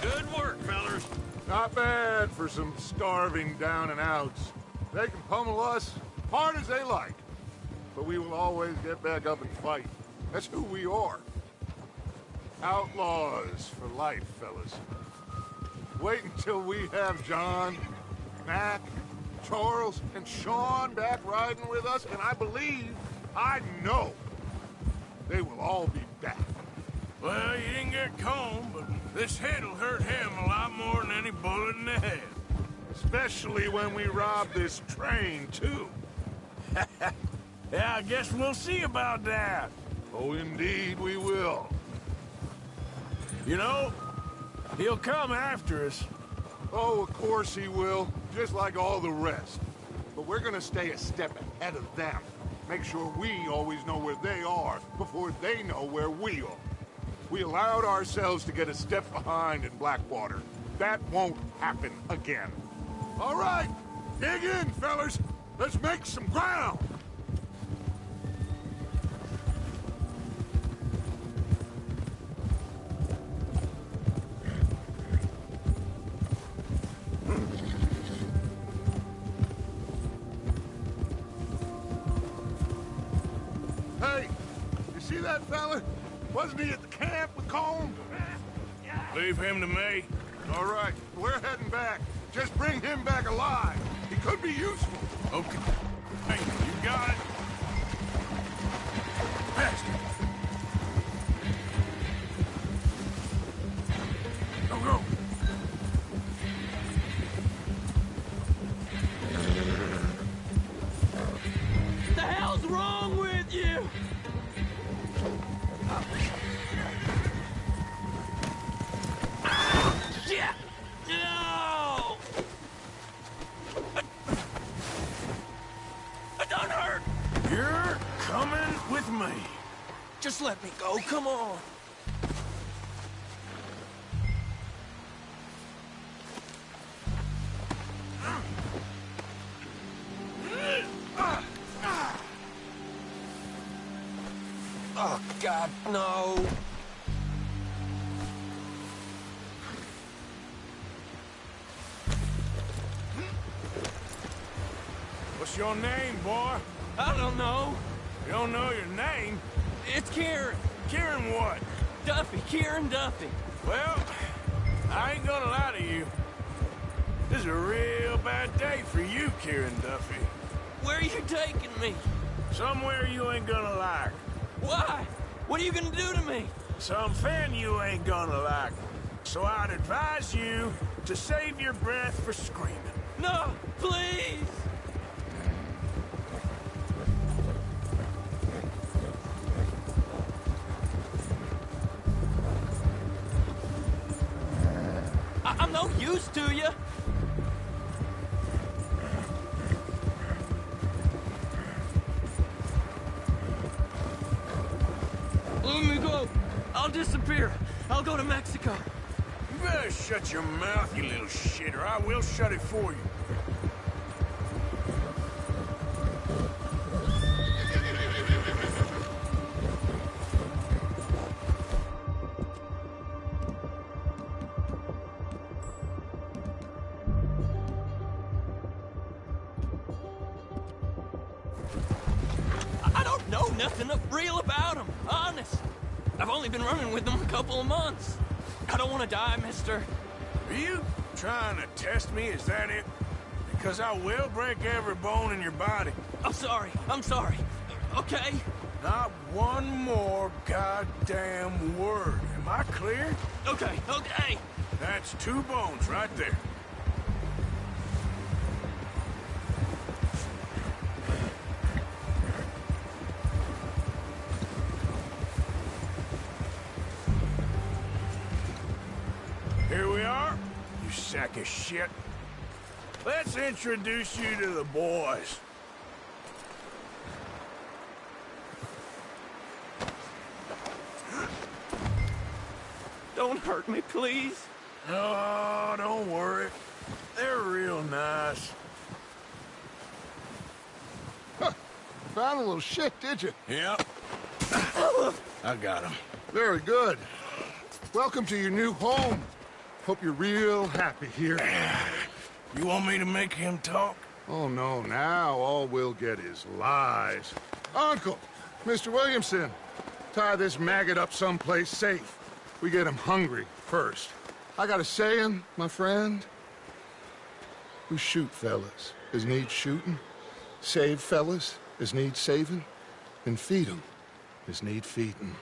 Good work, fellers. Not bad for some starving down and outs. They can pummel us hard as they like. But we will always get back up and fight. That's who we are. Outlaws for life, fellas. Wait until we have John, Mac, Charles, and Sean back riding with us, and I know, they will all be back. Well, you didn't get Colm, but this hit'll hurt him a lot more than any bullet in the head. Especially when we rob this train, too. Yeah, I guess we'll see about that. Oh, indeed we will. You know, he'll come after us. Oh, of course he will, just like all the rest. But we're gonna stay a step ahead of them. Make sure we always know where they are before they know where we are. We allowed ourselves to get a step behind in Blackwater. That won't happen again. All right, dig in, fellas. Let's make some ground. Hey, you see that fella? Wasn't he at the camp with Colm? Leave him to me. All right, we're heading back. Just bring him back alive. He could be useful. Okay. Hey, you got it. Faster. Go, go. The hell's wrong with you? Shit! No! It don't hurt! You're coming with me. Just let me go, come on. Oh, God, no. What's your name, boy? I don't know. You don't know your name? It's Kieran. Kieran what? Duffy, Kieran Duffy. Well, I ain't gonna lie to you. This is a real bad day for you, Kieran Duffy. Where are you taking me? Somewhere you ain't gonna like. Why? What are you gonna do to me? Something you ain't gonna like. So I'd advise you to save your breath for screaming. No, please! I'm no use to you. Let me go. I'll disappear. I'll go to Mexico. You better shut your mouth, you little shit, or I will shut it for you. I don't know nothing real about him, honest. I've only been running with them a couple of months. I don't want to die, mister. Are you trying to test me? Is that it? Because I will break every bone in your body. I'm sorry. I'm sorry. Okay? Not one more goddamn word. Am I clear? Okay, okay. That's 2 bones right there. Here we are, you sack of shit. Let's introduce you to the boys. Don't hurt me, please. Oh, don't worry. They're real nice. Huh. Found a little shit, did you? Yep. I got him. Very good. Welcome to your new home. Hope you're real happy here. You want me to make him talk? Oh, no. Now all we'll get is lies. Uncle, Mr. Williamson, tie this maggot up someplace safe. We get him hungry first. I got a saying, my friend. We shoot fellas as need shooting, save fellas as need saving, and feed 'em as need feeding.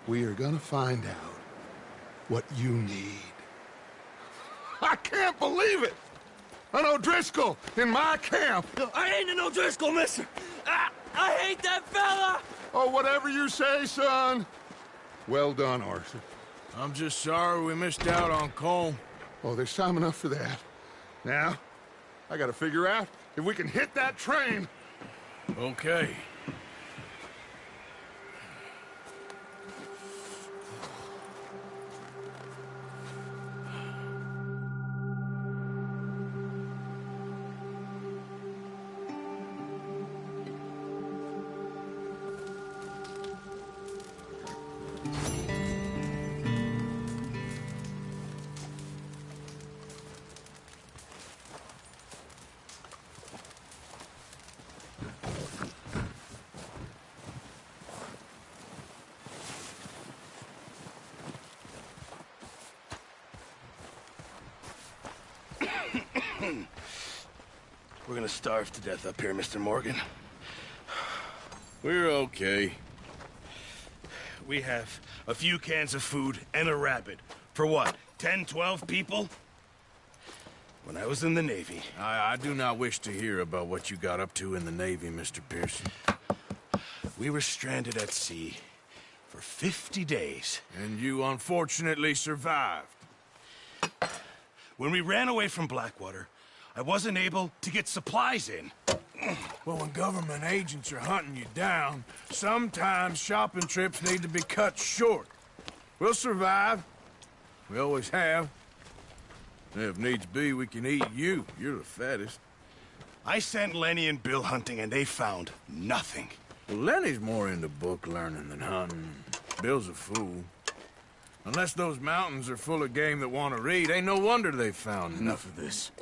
We are gonna find out what you need. I can't believe it! An O'Driscoll in my camp! I ain't an O'Driscoll, mister! I hate that fella! Oh, whatever you say, son. Well done, Arthur. I'm just sorry we missed out on Colm. Oh, there's time enough for that. Now, I gotta figure out if we can hit that train. Okay. We're gonna starve to death up here, Mr. Morgan. We're okay. We have a few cans of food and a rabbit. For what, 10, 12 people? When I was in the Navy... I do not wish to hear about what you got up to in the Navy, Mr. Pearson. We were stranded at sea for 50 days. And you unfortunately survived. When we ran away from Blackwater, I wasn't able to get supplies in. Well, when government agents are hunting you down, sometimes shopping trips need to be cut short. We'll survive. We always have. If needs be, we can eat you. You're the fattest. I sent Lenny and Bill hunting, and they found nothing. Well, Lenny's more into book learning than hunting. Bill's a fool. Unless those mountains are full of game that want to read, ain't no wonder they found Enough of this.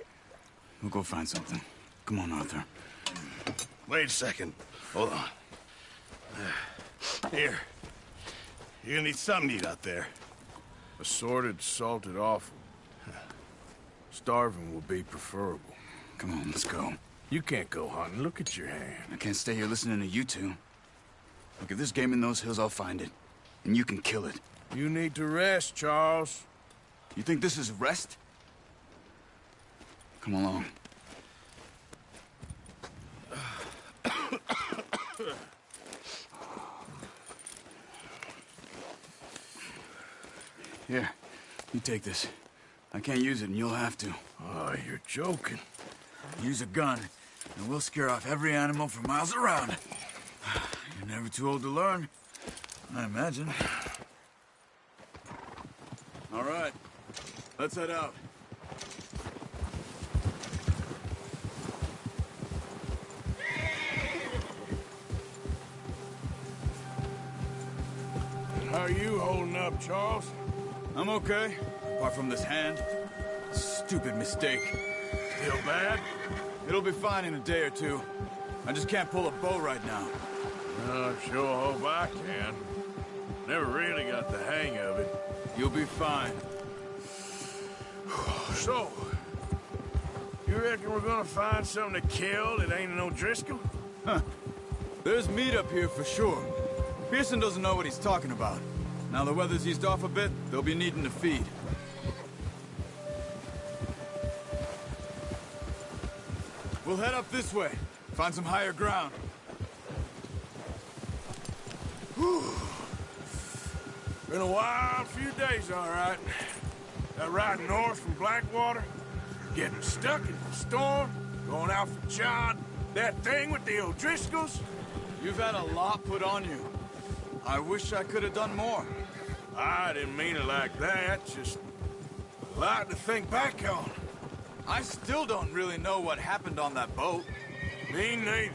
We'll go find something. Come on, Arthur. Wait a second. Hold on. Here. You're gonna need something to eat out there. Assorted, salted offal. Starving will be preferable. Come on, let's go. You can't go hunting. Look at your hand. I can't stay here listening to you two. Look, if there's game in those hills, I'll find it. And you can kill it. You need to rest, Charles. You think this is rest? Come along. Here, you take this. I can't use it, and you'll have to. Oh, you're joking. Use a gun, and we'll scare off every animal for miles around. You're never too old to learn. I imagine. All right. Let's head out. How are you holding up, Charles? I'm okay, apart from this hand. Stupid mistake. Feel bad? It'll be fine in a day or two. I just can't pull a bow right now. I sure hope I can. Never really got the hang of it. You'll be fine. So, you reckon we're gonna find something to kill that ain't an O'Driscoll? Huh. There's meat up here for sure. Pearson doesn't know what he's talking about. Now the weather's eased off a bit, they'll be needing to feed. We'll head up this way. Find some higher ground. Whew. Been a wild few days, all right. That ride north from Blackwater, getting stuck in the storm, going out for John, that thing with the O'Driscolls. You've had a lot put on you. I wish I could have done more. I didn't mean it like that, just a lot to think back on. I still don't really know what happened on that boat. Me neither.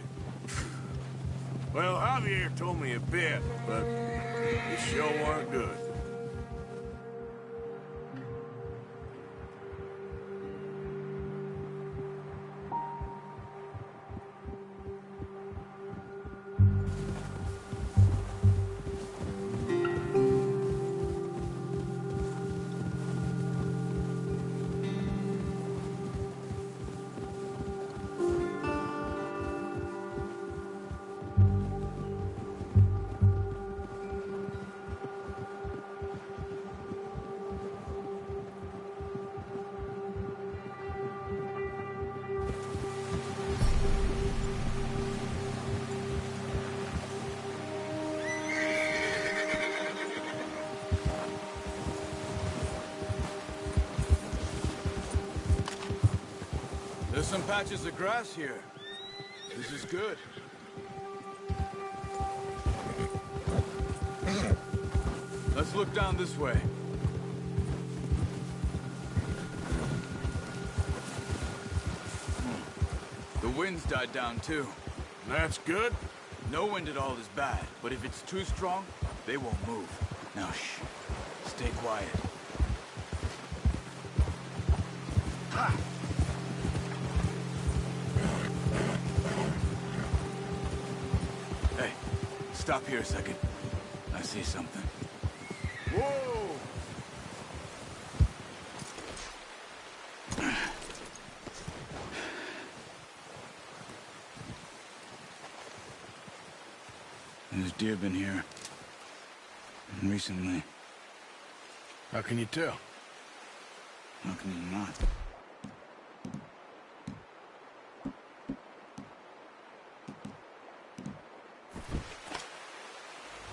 Well, Javier told me a bit, but it sure weren't good. There's some patches of grass here. This is good. Let's look down this way. The wind's died down too. That's good. No wind at all is bad, but if it's too strong, they won't move. Now shh. Stay quiet. Ha! Hey, stop here a second. I see something. Whoa! There's deer been here. Recently. How can you tell? How can you not?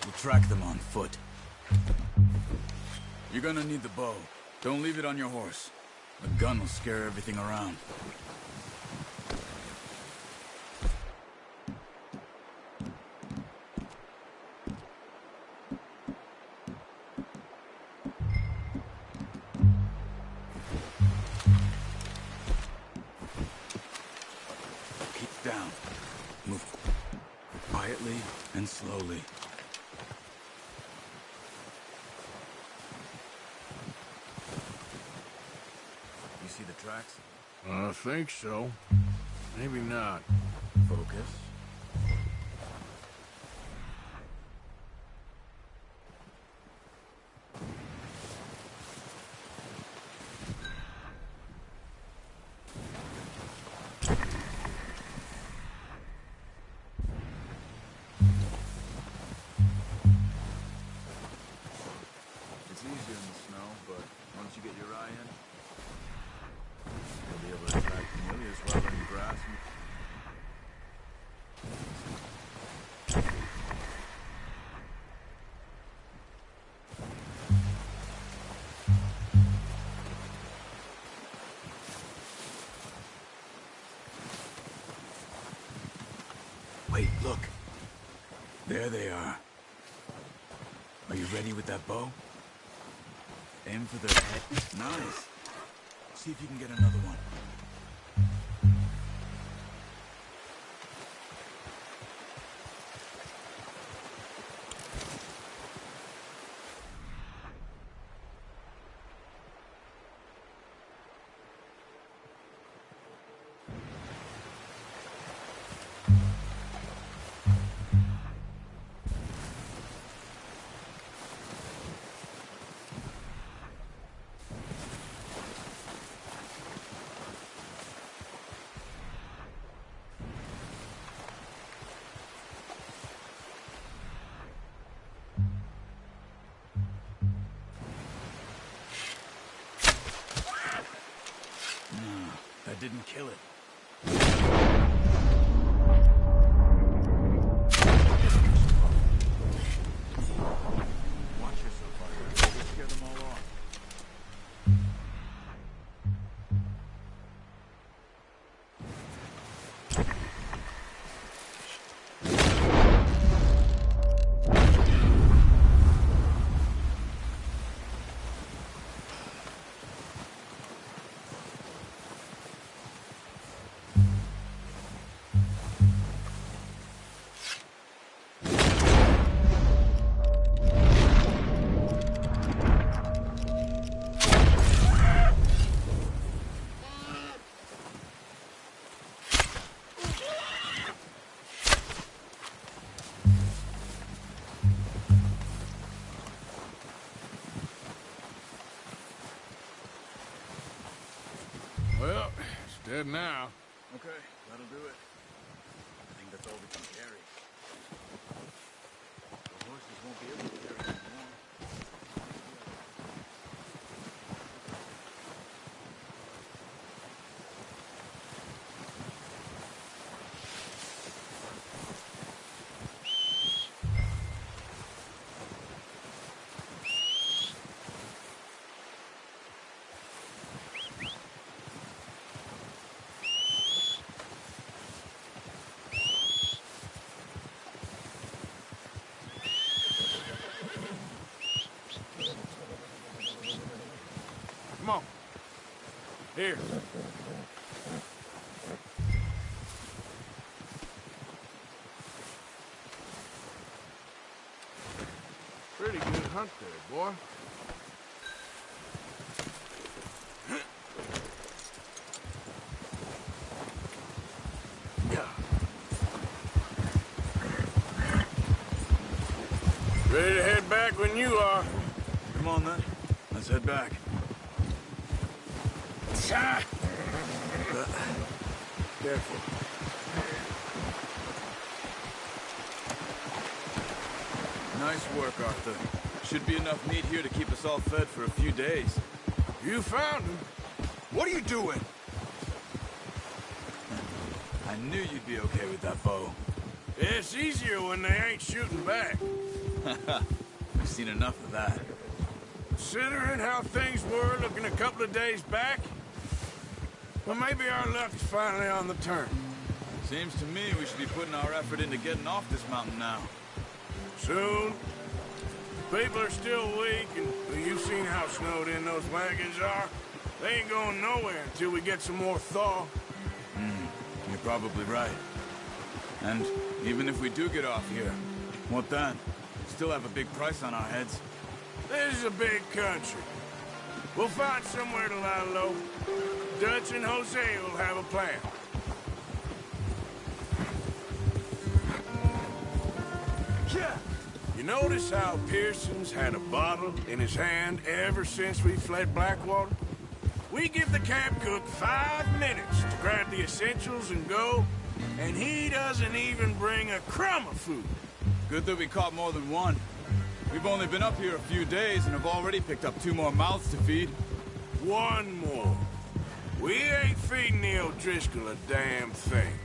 We'll track them on foot. You're gonna need the bow. Don't leave it on your horse. A gun will scare everything around. Keep down. Move quietly and slowly. You see the tracks? I think so. Maybe not. Focus. It's easier in the snow, but once you get your eye in, you'll be able to track familiars well in the grass. Wait, look. There they are. Are you ready with that bow? Aim for their head. Nice. See if you can get another one. That didn't kill it. Watch yourself, Arthur. You'll scare them all off. Well, it's dead now. Okay, that'll do it. I think that's all we can carry. The horses won't be able to carry anymore. Come on. Here. Pretty good hunt there, boy. Ready to head back when you are. Come on, then. Let's head back. Careful. Nice work, Arthur. Should be enough meat here to keep us all fed for a few days. You found him. What are you doing? I knew you'd be okay with that bow. It's easier when they ain't shooting back. We've seen enough of that. Considering how things were looking a couple of days back, well, maybe our luck's finally on the turn. Seems to me we should be putting our effort into getting off this mountain now. Soon. People are still weak, and you've seen how snowed in those wagons are. They ain't going nowhere until we get some more thaw. You're probably right. And even if we do get off here, what then? Still have a big price on our heads. This is a big country. We'll find somewhere to lie low. Dutch and Jose will have a plan. Yeah. You notice how Pearson's had a bottle in his hand ever since we fled Blackwater? We give the camp cook 5 minutes to grab the essentials and go, and he doesn't even bring a crumb of food. Good that we caught more than one. We've only been up here a few days and have already picked up 2 more mouths to feed. 1 more. We ain't feeding the O'Driscoll a damn thing.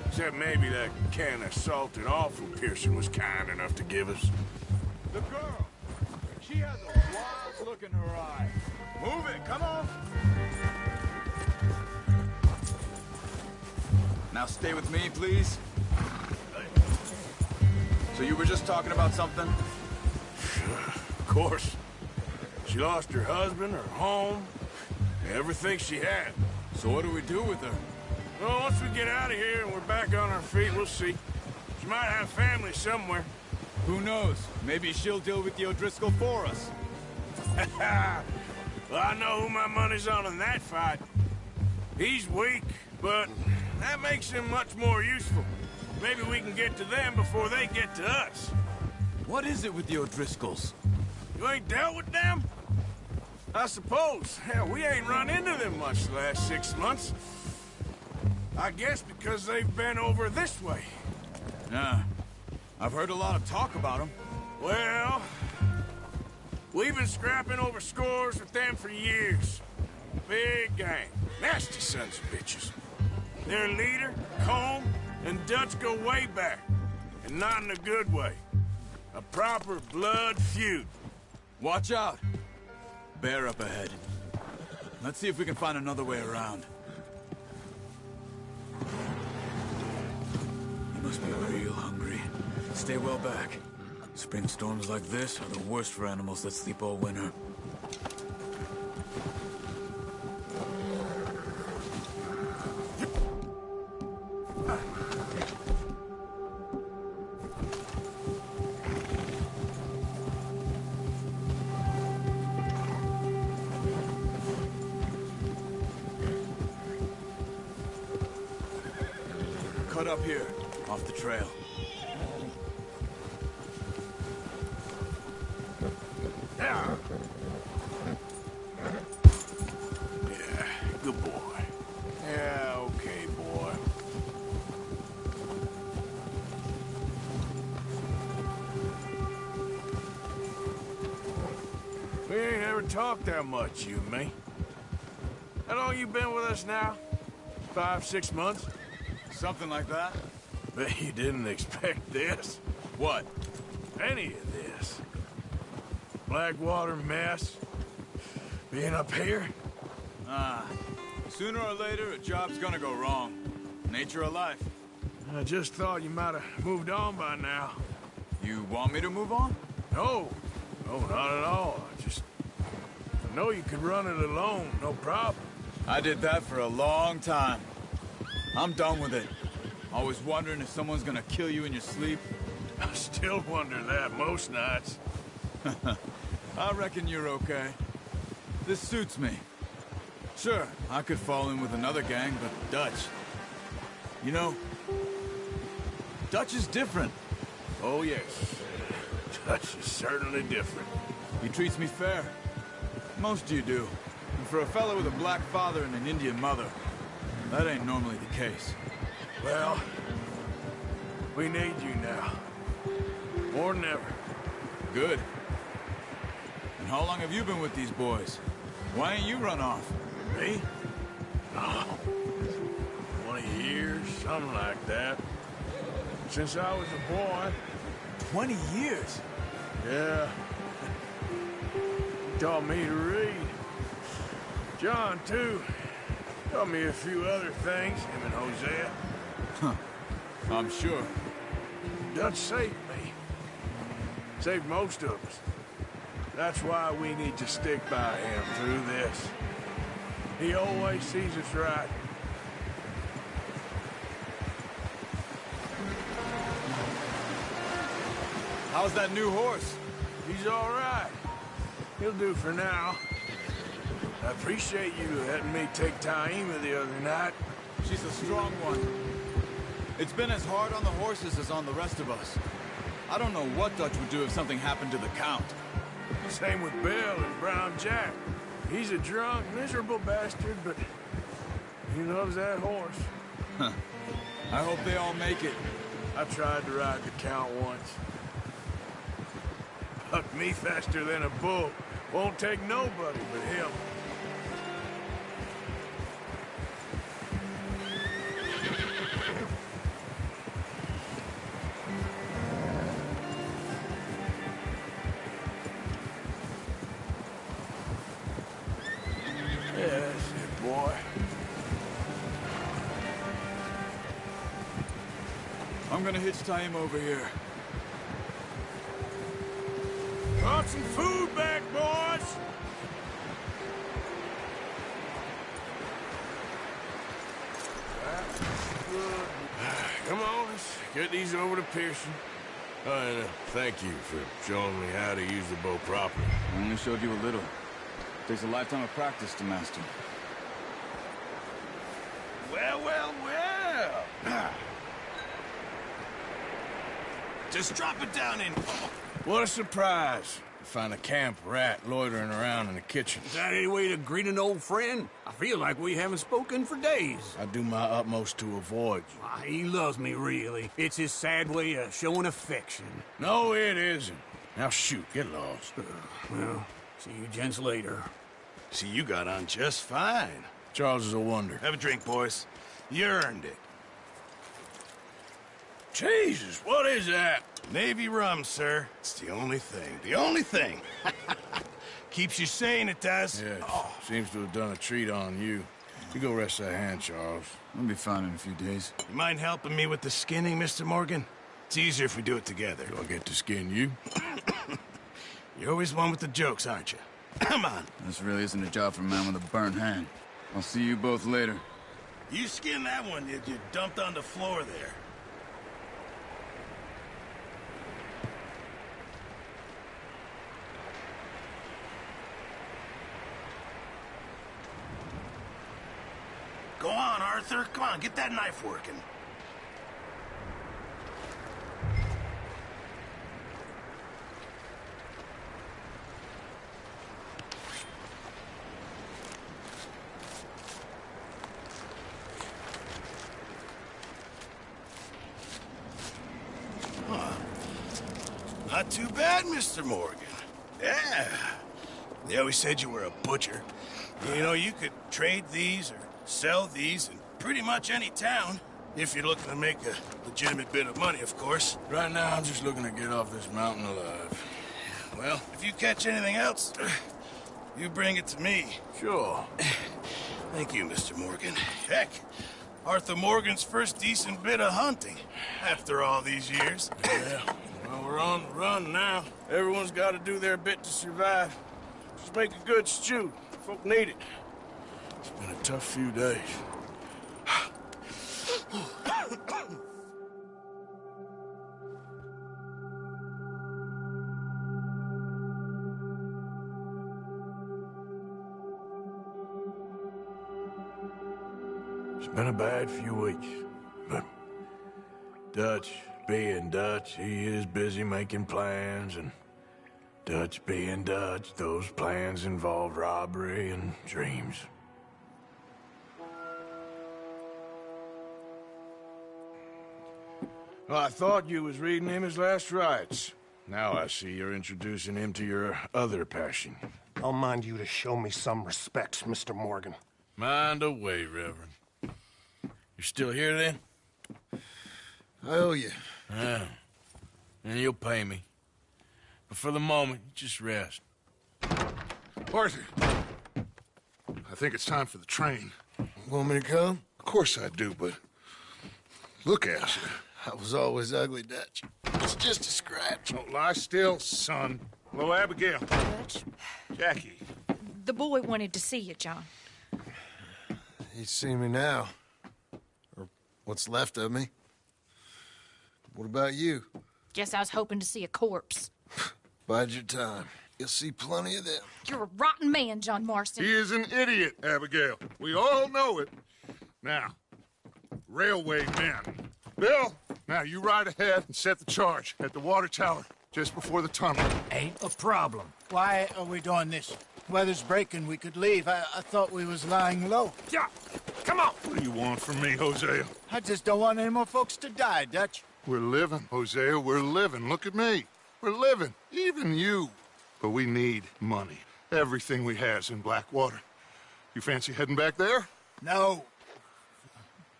Except maybe that can of salted offal Pearson was kind enough to give us. The girl! She has a wild look in her eye. Move it, come on! Now stay with me, please. So you were just talking about something? Of course. She lost her husband, her home, everything she had. So what do we do with her? Well, once we get out of here and we're back on our feet, we'll see. She might have family somewhere. Who knows? Maybe she'll deal with the O'Driscoll for us. Well, I know who my money's on in that fight. He's weak, but that makes him much more useful. Maybe we can get to them before they get to us. What is it with the O'Driscolls? You ain't dealt with them? I suppose. Hell, we ain't run into them much the last 6 months. I guess because they've been over this way. Yeah. I've heard a lot of talk about them. Well, we've been scrapping over scores with them for years. Big gang. Nasty sons of bitches. Their leader, Colm, and Dutch go way back. And not in a good way. A proper blood feud. Watch out! Bear up ahead. Let's see if we can find another way around. You must be real hungry. Stay well back. Spring storms like this are the worst for animals that sleep all winter. Cut up here, off the trail. Yeah, good boy. Yeah, okay, boy. We ain't ever talked that much, you and me. How long you been with us now? 5, 6 months? Something like that. Bet you didn't expect this. What? Any of this. Blackwater mess. Being up here. Sooner or later, a job's gonna go wrong. Nature of life. I just thought you might have moved on by now. You want me to move on? No. No, not at all. I know you could run it alone, no problem. I did that for a long time. I'm done with it. Always wondering if someone's gonna kill you in your sleep. I still wonder that most nights. I reckon you're okay. This suits me. Sure, I could fall in with another gang, but Dutch... You know, Dutch is different. Oh, yes. Dutch is certainly different. He treats me fair. Most of you do. And for a fellow with a black father and an Indian mother, that ain't normally the case. Well, we need you now. More than ever. Good. And how long have you been with these boys? Why ain't you run off? Me? Oh, 20 years, something like that. Since I was a boy. 20 years? Yeah. He taught me to read. John, too. Taught me a few other things, him and Hosea. Huh. I'm sure. Dutch saved me. Saved most of us. That's why we need to stick by him through this. He always sees us right. How's that new horse? He's all right. He'll do for now. I appreciate you letting me take Taima the other night. She's a strong one. It's been as hard on the horses as on the rest of us. I don't know what Dutch would do if something happened to the Count. Same with Bill and Brown Jack. He's a drunk, miserable bastard, but he loves that horse. Huh. I hope they all make it. I tried to ride the Count once. Bucked me faster than a bull. Won't take nobody but him. Yeah, that's it, boy. I'm gonna hitch Taima over here. Brought some food back, boys! Come on, let's get these over to Pearson. Oh, and thank you for showing me how to use the bow properly. I only showed you a little. Takes a lifetime of practice to master. Well, well, well. Just drop it down in. What a surprise. To find a camp rat loitering around in the kitchen. Is that any way to greet an old friend? I feel like we haven't spoken for days. I do my utmost to avoid you. Ah, he loves me, really. It's his sad way of showing affection. No, it isn't. Now shoot, get lost. Well, see you gents later. See, you got on just fine. Charles is a wonder. Have a drink, boys. You earned it. Jesus, what is that? Navy rum, sir. It's the only thing. The only thing. Keeps you sane, it does. Yes. Seems to have done a treat on you. You go rest that hand, Charles. I'll be fine in a few days. You mind helping me with the skinning, Mr. Morgan? It's easier if we do it together. Do I get to skin you? You're always one with the jokes, aren't you? Come on. This really isn't a job for a man with a burnt hand. I'll see you both later. You skinned that one you dumped on the floor there. Go on, Arthur. Come on, get that knife working. Not too bad, Mr. Morgan. Yeah. They always said you were a butcher. You know, you could trade these or sell these in pretty much any town, if you're looking to make a legitimate bit of money, of course. Right now, I'm just looking to get off this mountain alive. Well, if you catch anything else, you bring it to me. Sure. Thank you, Mr. Morgan. Heck, Arthur Morgan's first decent bit of hunting, after all these years. Yeah, well, we're on the run now. Everyone's got to do their bit to survive. Just make a good stew. Folk need it. It's been a tough few days. It's been a bad few weeks, but Dutch being Dutch, he is busy making plans, and Dutch being Dutch, those plans involve robbery and dreams. Well, I thought you was reading him his last rites. Now I see you're introducing him to your other passion. I'll mind you to show me some respect, Mr. Morgan. Mind away, Reverend. You still here, then? I owe you. Yeah. And you'll pay me. But for the moment, just rest. Arthur, I think it's time for the train. Want me to come? Of course I do, but look at you. I was always ugly, Dutch. It's just a scratch. Don't lie still, son. Hello, Abigail. Dutch, Jackie. the boy wanted to see you, John. He's seen me now. Or what's left of me. What about you? Guess I was hoping to see a corpse. Bide your time. You'll see plenty of them. You're a rotten man, John Marston. He is an idiot, Abigail. We all know it. Now, railway men. Bill, now you ride ahead and set the charge at the water tower just before the tunnel. Ain't a problem. Why are we doing this? Weather's breaking, we could leave. I thought we was lying low. Yeah, come on. What do you want from me, Hosea? I just don't want any more folks to die, Dutch. We're living, Hosea, we're living. Look at me. We're living, even you. But we need money. Everything we has in Blackwater. You fancy heading back there? No.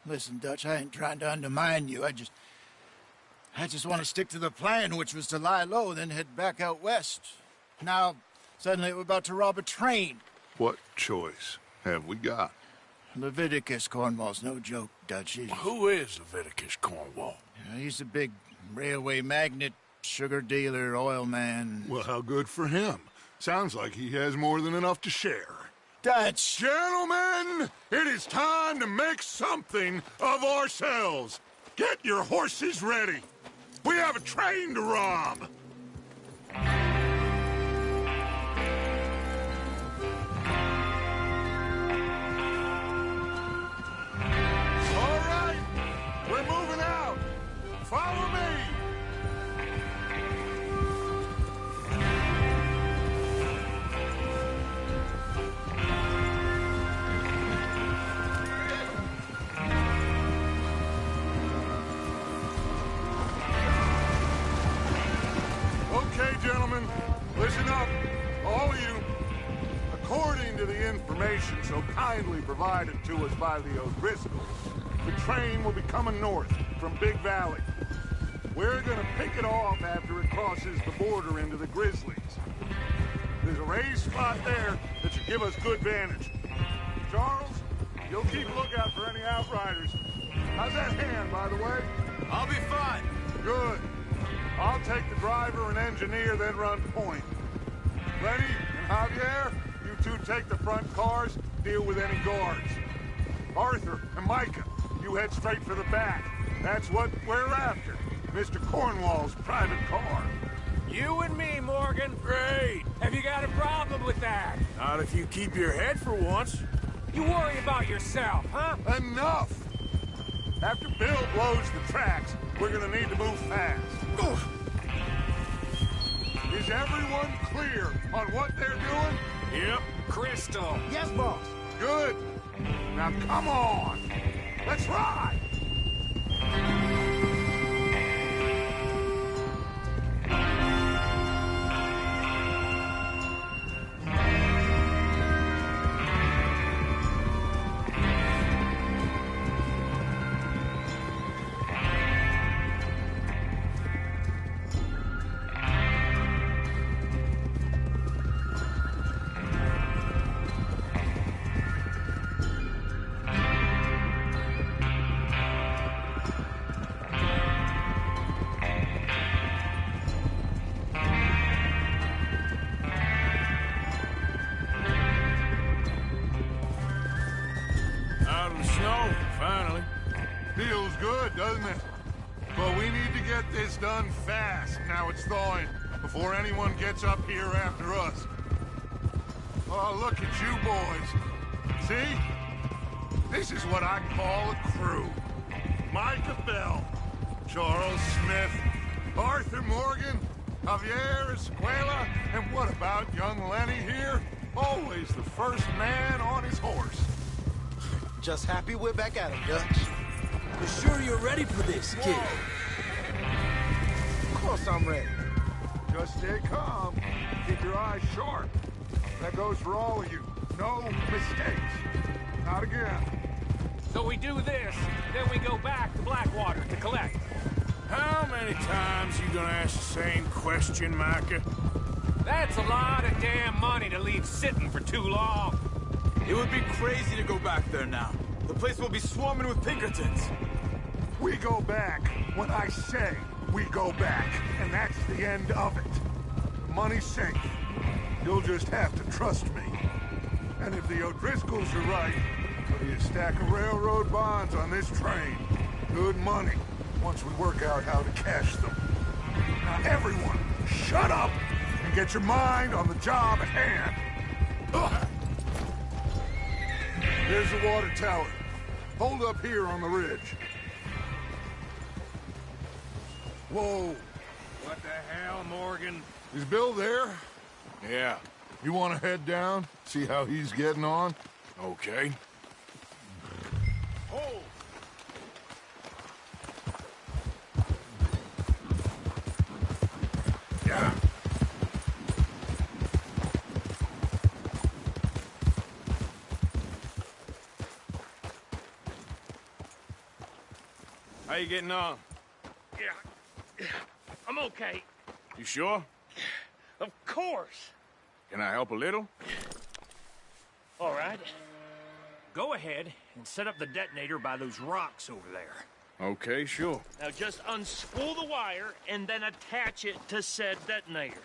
Listen, Dutch, I ain't trying to undermine you. I just want to stick to the plan, which was to lie low, then head back out west. Now, suddenly we're about to rob a train. What choice have we got? Leviticus Cornwall's no joke, Dutch. Who is Leviticus Cornwall? He's a big railway magnate, sugar dealer, oil man. Well, how good for him. Sounds like he has more than enough to share. Dutch! Gentlemen, it is time to make something of ourselves. Get your horses ready. We have a train to rob. All right, we're moving out. Follow me. Okay, gentlemen, listen up, all of you. According to the information so kindly provided to us by the O'Driscolls, the train will be coming north from Big Valley. We're gonna pick it off after it crosses the border into the Grizzlies. There's a raised spot there that should give us good vantage. Charles, you'll keep a lookout for any outriders. How's that hand, by the way? I'll be fine. Good. I'll take the driver and engineer, then run point. Lenny and Javier, you two take the front cars, deal with any guards. Arthur and Micah, you head straight for the back. That's what we're after. Mr. Cornwall's private car. You and me, Morgan. Great. Have you got a problem with that? Not if you keep your head for once. You worry about yourself, huh? Enough! After Bill blows the tracks, we're gonna need to move fast. Is everyone clear on what they're doing? Yep, crystal. Yes, boss. Good. Now come on. Let's ride. Out of the snow, finally. Feels good, doesn't it? But we need to get this done fast. Now it's thawing, before anyone gets up here after us. Oh, look at you boys. See? This is what I call a crew. Micah Bell, Charles Smith, Arthur Morgan, Javier Escuela, and what about young Lenny here? Always the first man on his horse. Just happy we're back at it, Dutch. You sure you're ready for this, kid? Of course I'm ready. Just stay calm. Keep your eyes sharp. That goes for all of you. No mistakes. Not again. So we do this, then we go back to Blackwater to collect. How many times you gonna ask the same question, Micah? That's a lot of damn money to leave sitting for too long. It would be crazy to go back there now. The place will be swarming with Pinkertons. We go back when I say we go back, and that's the end of it. The money's safe. You'll just have to trust me. And if the O'Driscolls are right, there'll be a stack of railroad bonds on this train. Good money, once we work out how to cash them. Now everyone, shut up and get your mind on the job at hand. Ugh. There's the water tower. Hold up here on the ridge. Whoa. What the hell, Morgan? Is Bill there? Yeah. You want to head down, see how he's getting on? Okay. Hold! Yeah. How you getting on? Yeah. I'm okay. You sure? Of course. Can I help a little? All right. Go ahead and set up the detonator by those rocks over there. Okay, sure. Now just unspool the wire and then attach it to said detonator.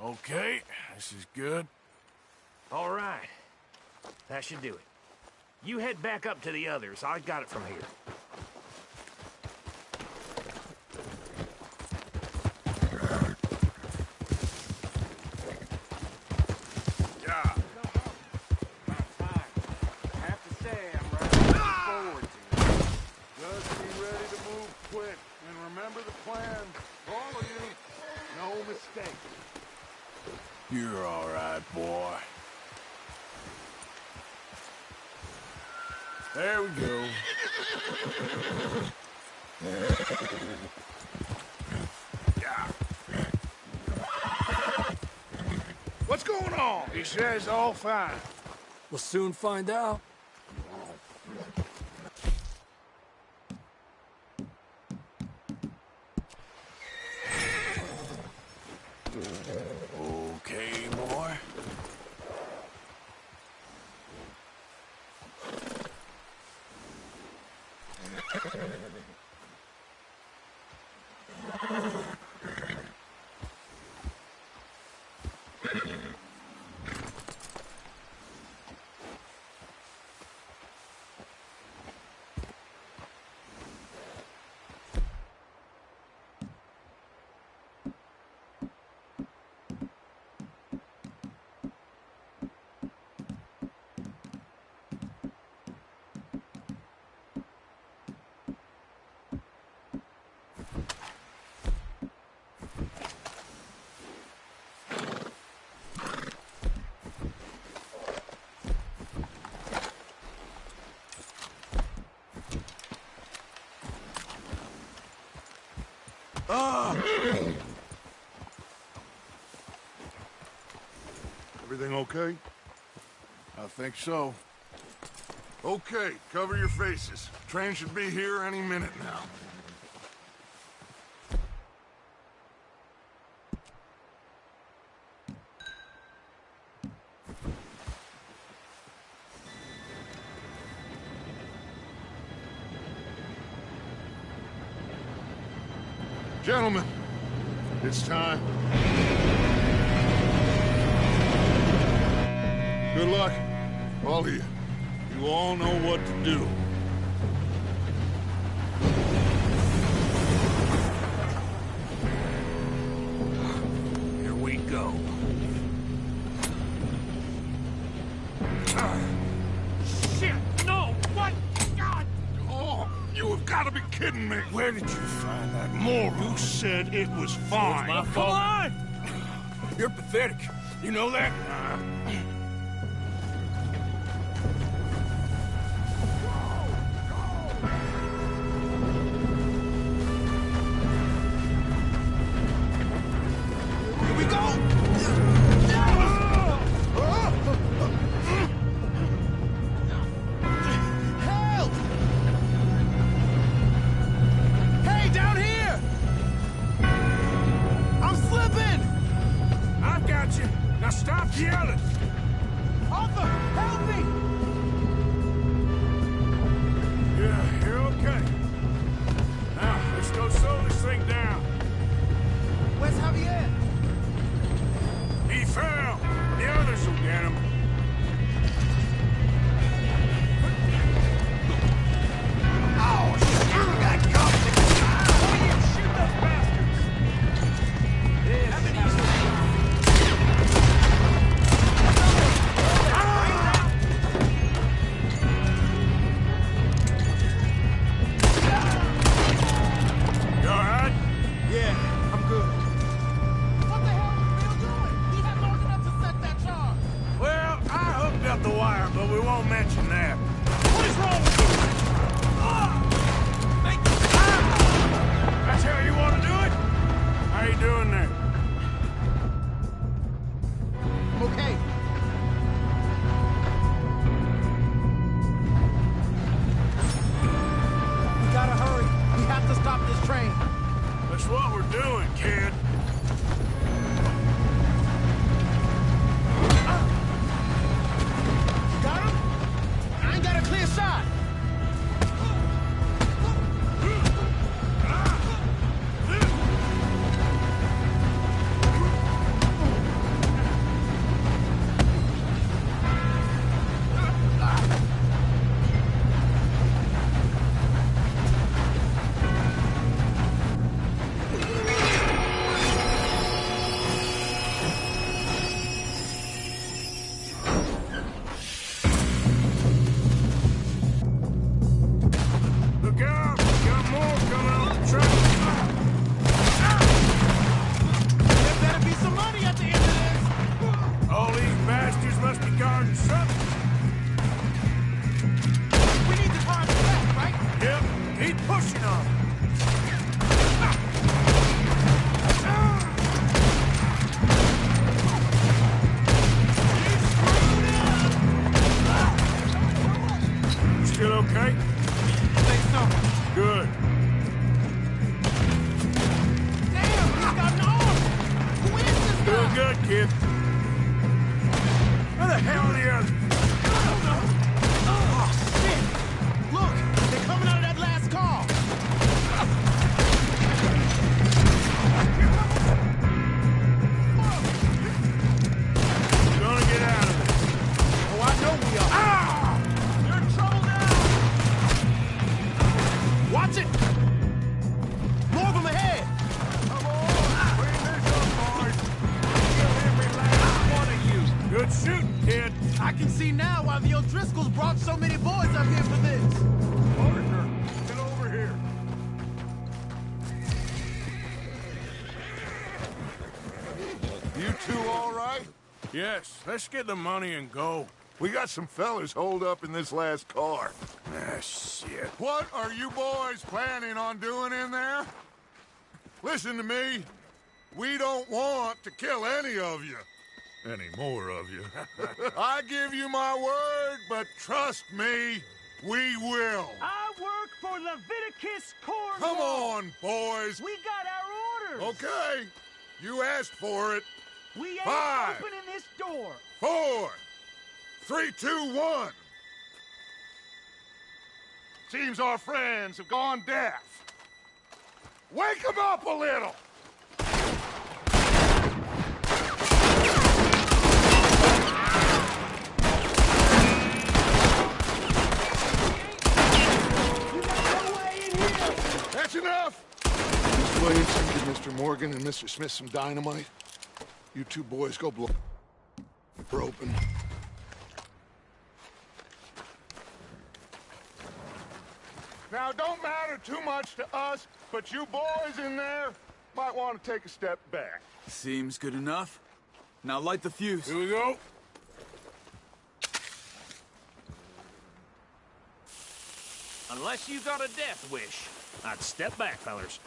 Okay, this is good. All right. That should do it. You head back up to the others. I got it from here. Yeah. I have to say, I'm rather looking forward to it. Just be ready to move quick, and remember the plan. All of you, no mistake. You're all right, boy. There we go. Yeah. What's going on? He says all fine. We'll soon find out. Okay, boy. Everything okay? I think so. Okay, cover your faces. Train should be here any minute now. Gentlemen, it's time. Good luck, all of you. You all know what to do. Here we go. Shit! No! What? God! Oh, you have got to be kidding me. Where did you find that moron? You said it was fine. My fault. Come on! You're pathetic. You know that? Here we go! Help! Hey, down here! I'm slipping! I've got you. Now stop yelling. doing, kid? Got him? I ain't got a clear shot. Look out! Got more coming on the track. There better be some money at the end of this. All these bastards must be guarding something. We need to find the back, right? Yep, keep pushing on. Still okay? Think so. Good. Damn, he's got an arm. Who is this guy? Doing good, kid. Where the hell are the others? Oh, shit. Look, they're coming out of that last car. We're gonna get out of this. Oh, I know we are. Ah! You're in trouble now. Watch it. More of them ahead. Come on, bring this up, boys. Kill every last one of you. Good shooting, kid. I can see now why the O'Driscolls brought so many boys up here for this. Partner, get over here. You two all right? Yes, let's get the money and go. We got some fellas holed up in this last car. Ah, shit. What are you boys planning on doing in there? Listen to me. We don't want to kill any of you. Any more of you. I give you my word, but trust me, we will. I work for Leviticus Cornwall. Come on, boys. We got our orders. Okay. You asked for it. We ain't 5, opening this door. 4, 3, 2, 1. Seems our friends have gone deaf. Wake them up a little. That's enough. Miss Williamson, give Mr. Morgan and Mr. Smith some dynamite. You two boys go blow her open. Now, it don't matter too much to us, but you boys in there might want to take a step back. Seems good enough. Now light the fuse. Here we go. Unless you got a death wish, I'd step back, fellers.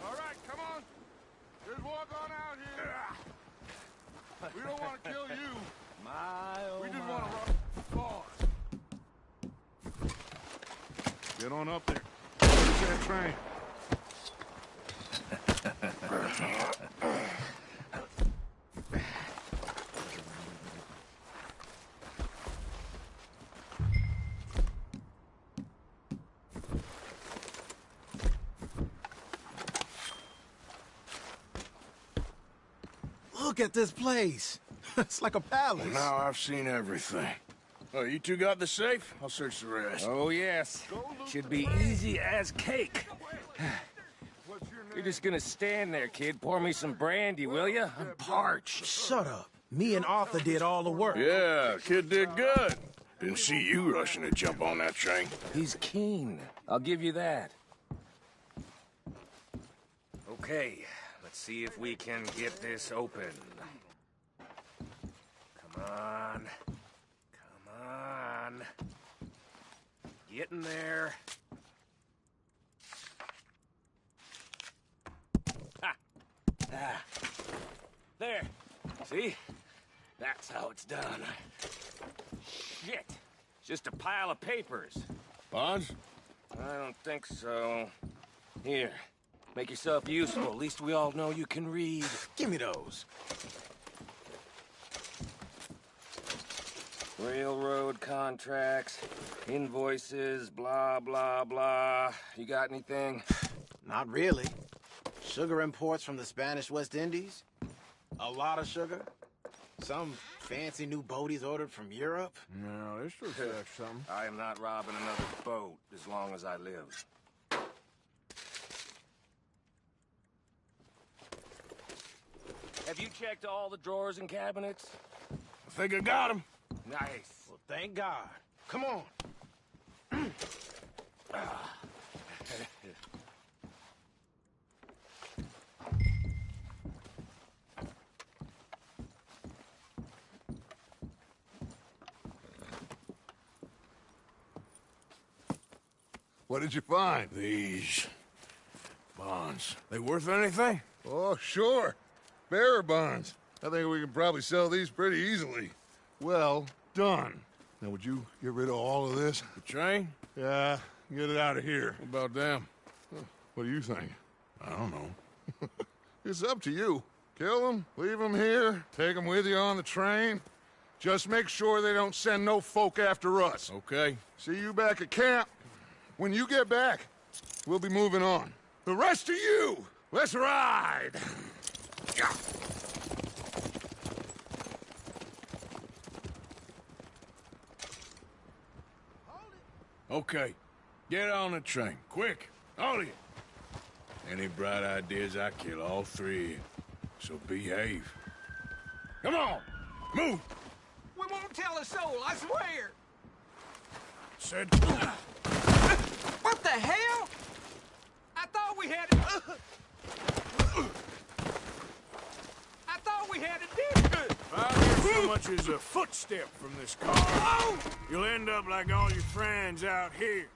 All right, come on. Just walk on out here. We don't want to kill you. We just want to run far. Get on up there. Where's that train? Look at this place. It's like a palace. Now I've seen everything. Oh, you two got the safe? I'll search the rest. Oh, yes. Should be easy as cake. You're just gonna stand there, kid. Pour me some brandy, will you? I'm parched. Shut up. Me and Arthur did all the work. Yeah, kid did good. Didn't see you rushing to jump on that train. He's keen. I'll give you that. Okay, let's see if we can get this open. Come on. Come on. Get in there. Ah. There. See? That's how it's done. Shit. It's just a pile of papers. Bonds? I don't think so. Here. Make yourself useful. At least we all know you can read. Give me those. Railroad contracts, invoices, blah, blah, blah. You got anything? Not really. Sugar imports from the Spanish West Indies. A lot of sugar. Some fancy new boat he's ordered from Europe. No, this looks like something. I am not robbing another boat as long as I live. Have you checked all the drawers and cabinets? I think I got him. Nice. Well, thank God. Come on. What did you find? These bonds. They worth anything? Oh, sure. Bearer bonds. I think we can probably sell these pretty easily. Well done. Now, would you get rid of all of this? The train? Yeah, get it out of here. What about them? What do you think? I don't know. It's up to you. Kill them, leave them here, take them with you on the train. Just make sure they don't send no folk after us. Okay. See you back at camp. When you get back, we'll be moving on. The rest of you, let's ride! Okay. Get on the train. Quick. All of you. Any bright ideas, I kill all three of you. So behave. Come on! Move! We won't tell a soul, I swear! Said... What the hell? I thought we had... I thought we had a deal. If I hear so much as a footstep from this car, you'll end up like all your friends out here.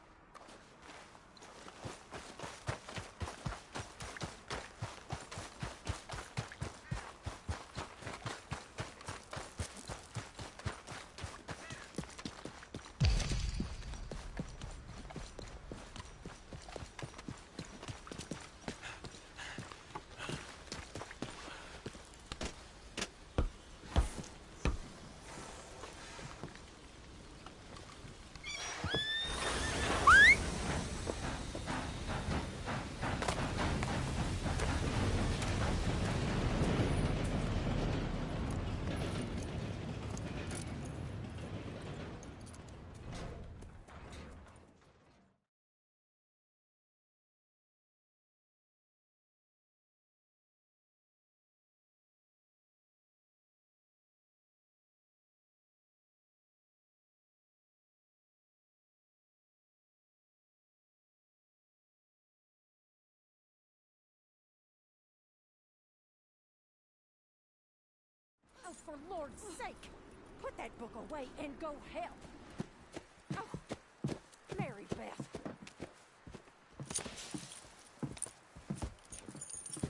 Oh, for Lord's sake, put that book away and go help. Oh, Mary Beth.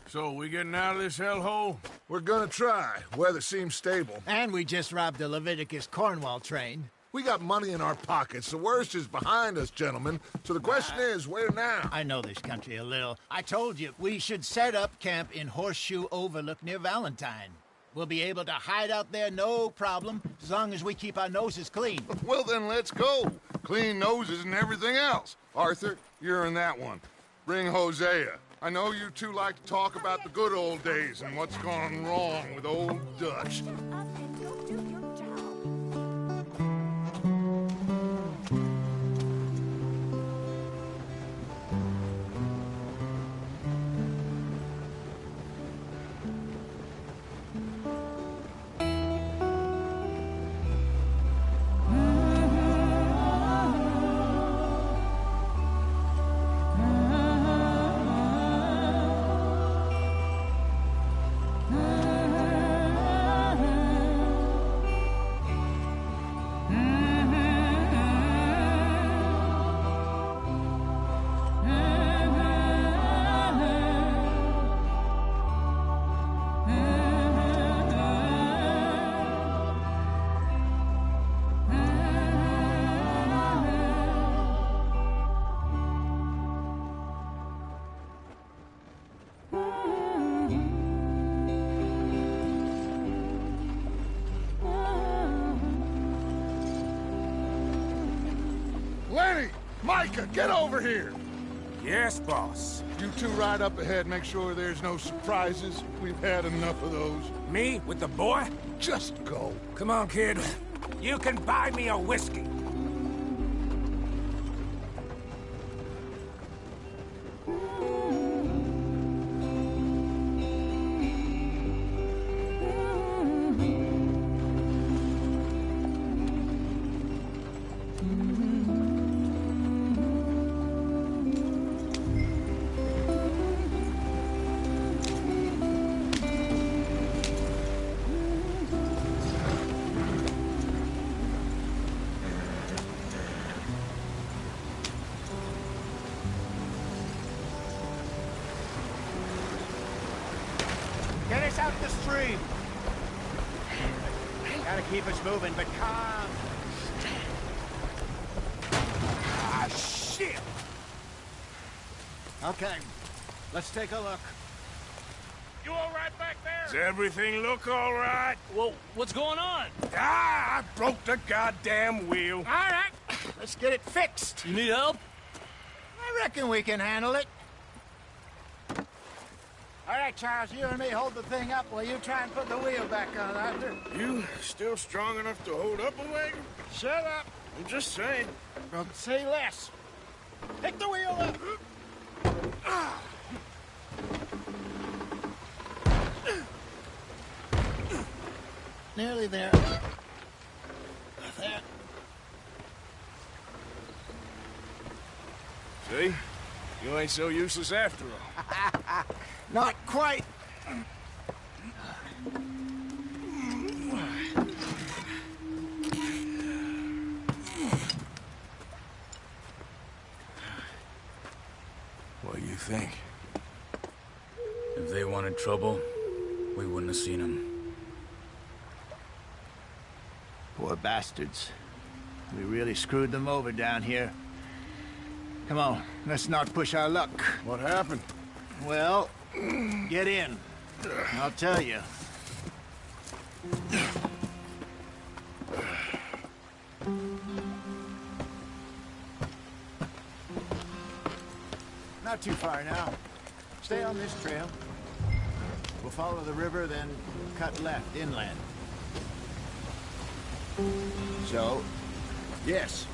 So, we getting out of this hellhole? We're gonna try. Weather seems stable. And we just robbed a Leviticus Cornwall train. We got money in our pockets. The worst is behind us, gentlemen. So the question is, where now? I know this country a little. I told you, we should set up camp in Horseshoe Overlook near Valentine. We'll be able to hide out there no problem, as long as we keep our noses clean. Well, then let's go. Clean noses and everything else. Arthur, you're in that one. Bring Hosea. I know you two like to talk about the good old days and what's gone wrong with old Dutch. Micah, get over here! Yes, boss. You two ride up ahead, make sure there's no surprises. We've had enough of those. Me with the boy? Just go. Come on, kid. You can buy me a whiskey. Get us out the stream. Gotta keep us moving, but calm. Ah, shit! Okay, let's take a look. You all right back there? Does everything look all right? Well, what's going on? Ah, I broke the goddamn wheel. All right, let's get it fixed. You need help? I reckon we can handle it. All right, Charles, you and me hold the thing up while you try and put the wheel back on, Arthur. You still strong enough to hold up a wagon? Shut up. I'm just saying. Well, say less. Pick the wheel up. Nearly there. There. See? You ain't so useless after all. Not quite. What do you think? If they wanted trouble, we wouldn't have seen them. Poor bastards. We really screwed them over down here. Come on, let's not push our luck. What happened? Well, get in. I'll tell you. Not too far now. Stay on this trail. We'll follow the river, then cut left, inland. So, yes,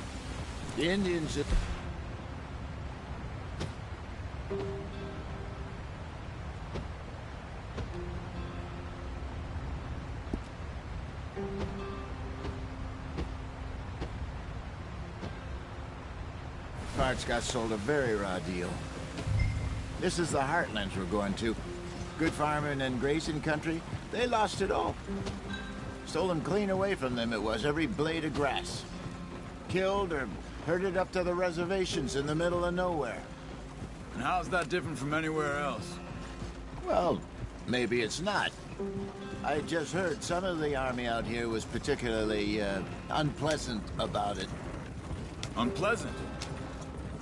the Indians... Parts got sold a very raw deal. This is the heartlands we're going to. Good farming and grazing country, they lost it all. Stolen clean away from them it was, every blade of grass. Killed or herded up to the reservations in the middle of nowhere. And how's that different from anywhere else? Well, maybe it's not. I just heard some of the army out here was particularly unpleasant about it. Unpleasant?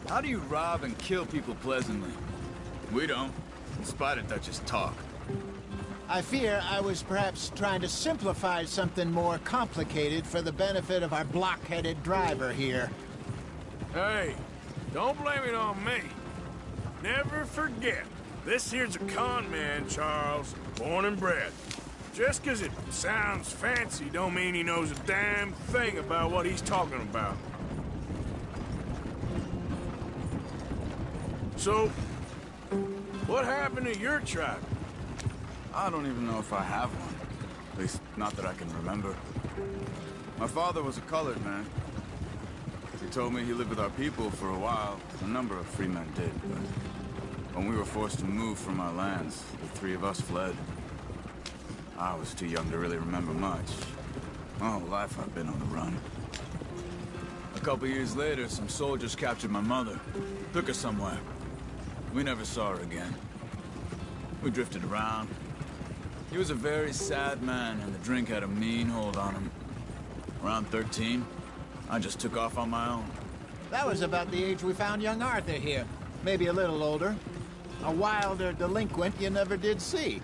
How do you rob and kill people pleasantly? We don't, in spite of Dutch's talk. I fear I was perhaps trying to simplify something more complicated for the benefit of our block-headed driver here. Hey, don't blame it on me. Never forget, this here's a con man, Charles, born and bred. Just 'cause it sounds fancy don't mean he knows a damn thing about what he's talking about. So, what happened to your tribe? I don't even know if I have one. At least, not that I can remember. My father was a colored man. He told me he lived with our people for a while. A number of free men did, but when we were forced to move from our lands, the three of us fled. I was too young to really remember much. My whole life I've been on the run. A couple years later, some soldiers captured my mother. Took her somewhere. We never saw her again. We drifted around. He was a very sad man, and the drink had a mean hold on him. Around 13, I just took off on my own. That was about the age we found young Arthur here. Maybe a little older. A wilder delinquent you never did see.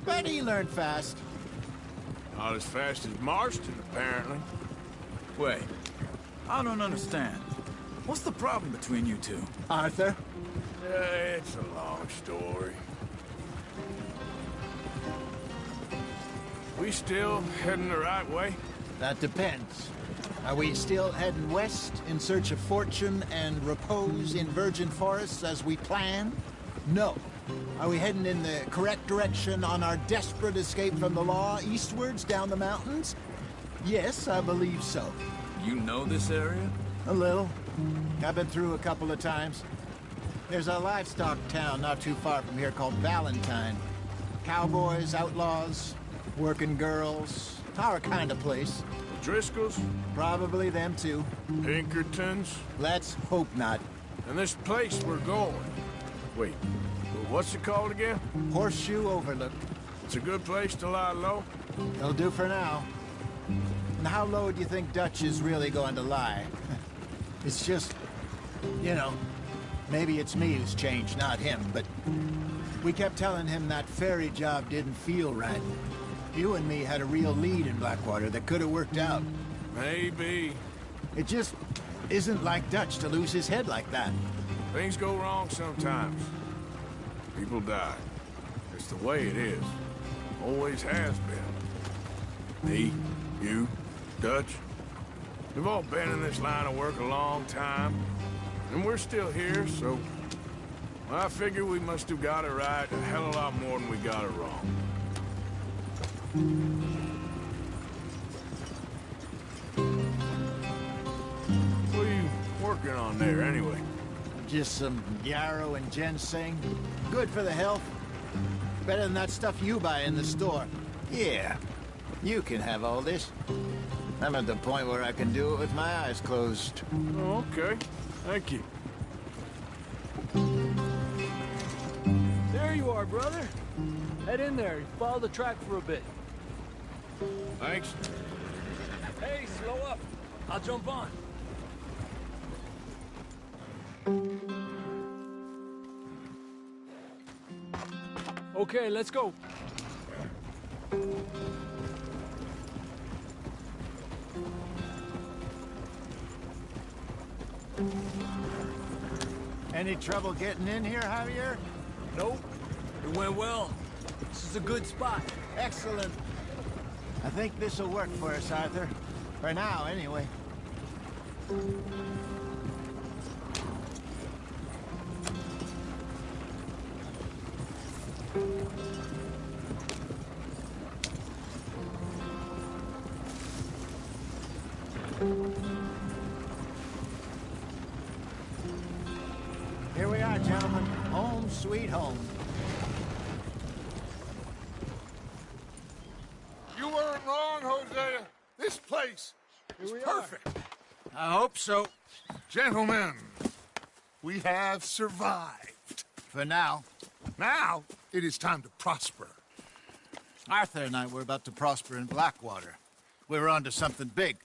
But he learned fast. Not as fast as Marston, apparently. Wait, I don't understand. What's the problem between you two? Arthur? It's a long story. We still heading the right way? That depends. Are we still heading west in search of fortune and repose in virgin forests as we planned? No. Are we heading in the correct direction on our desperate escape from the law eastwards down the mountains? Yes, I believe so. You know this area? A little. I've been through a couple of times. There's a livestock town not too far from here called Valentine. Cowboys, outlaws, working girls, our kind of place. Driscolls? Probably them too. Pinkertons? Let's hope not. And this place we're going. Wait, what's it called again? Horseshoe Overlook. It's a good place to lie low? It'll do for now. And how low do you think Dutch is really going to lie? It's just, you know, maybe it's me who's changed, not him, but we kept telling him that ferry job didn't feel right. You and me had a real lead in Blackwater that could have worked out. Maybe. It just isn't like Dutch to lose his head like that. Things go wrong sometimes. People die. It's the way it is. Always has been. Me, you, Dutch. We've all been in this line of work a long time. And we're still here, so... I figure we must have got it right a hell of a lot more than we got it wrong. What are you working on there, anyway? Just some yarrow and ginseng. Good for the health. Better than that stuff you buy in the store. Yeah, you can have all this. I'm at the point where I can do it with my eyes closed. Oh, okay. Thank you. There you are, brother. Head in there. Follow the track for a bit. Thanks. Hey, slow up. I'll jump on. Okay, let's go. Any trouble getting in here, Javier? Nope. It went well. This is a good spot. Excellent. I think this'll work for us, Arthur. For now, anyway. Here we are, gentlemen. Home sweet home. You weren't wrong, Hosea. This place is perfect. I hope so. Gentlemen, we have survived. For now. Now, it is time to prosper. Arthur and I were about to prosper in Blackwater. We were onto something big.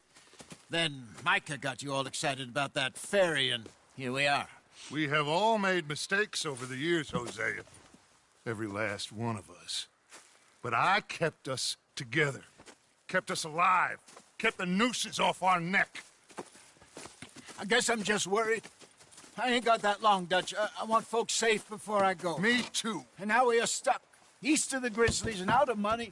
Then Micah got you all excited about that ferry, and here we are. We have all made mistakes over the years, Hosea. Every last one of us. But I kept us together. Kept us alive. Kept the nooses off our neck. I guess I'm just worried. I ain't got that long, Dutch. I want folks safe before I go. Me too. And now we are stuck. East of the Grizzlies and out of money.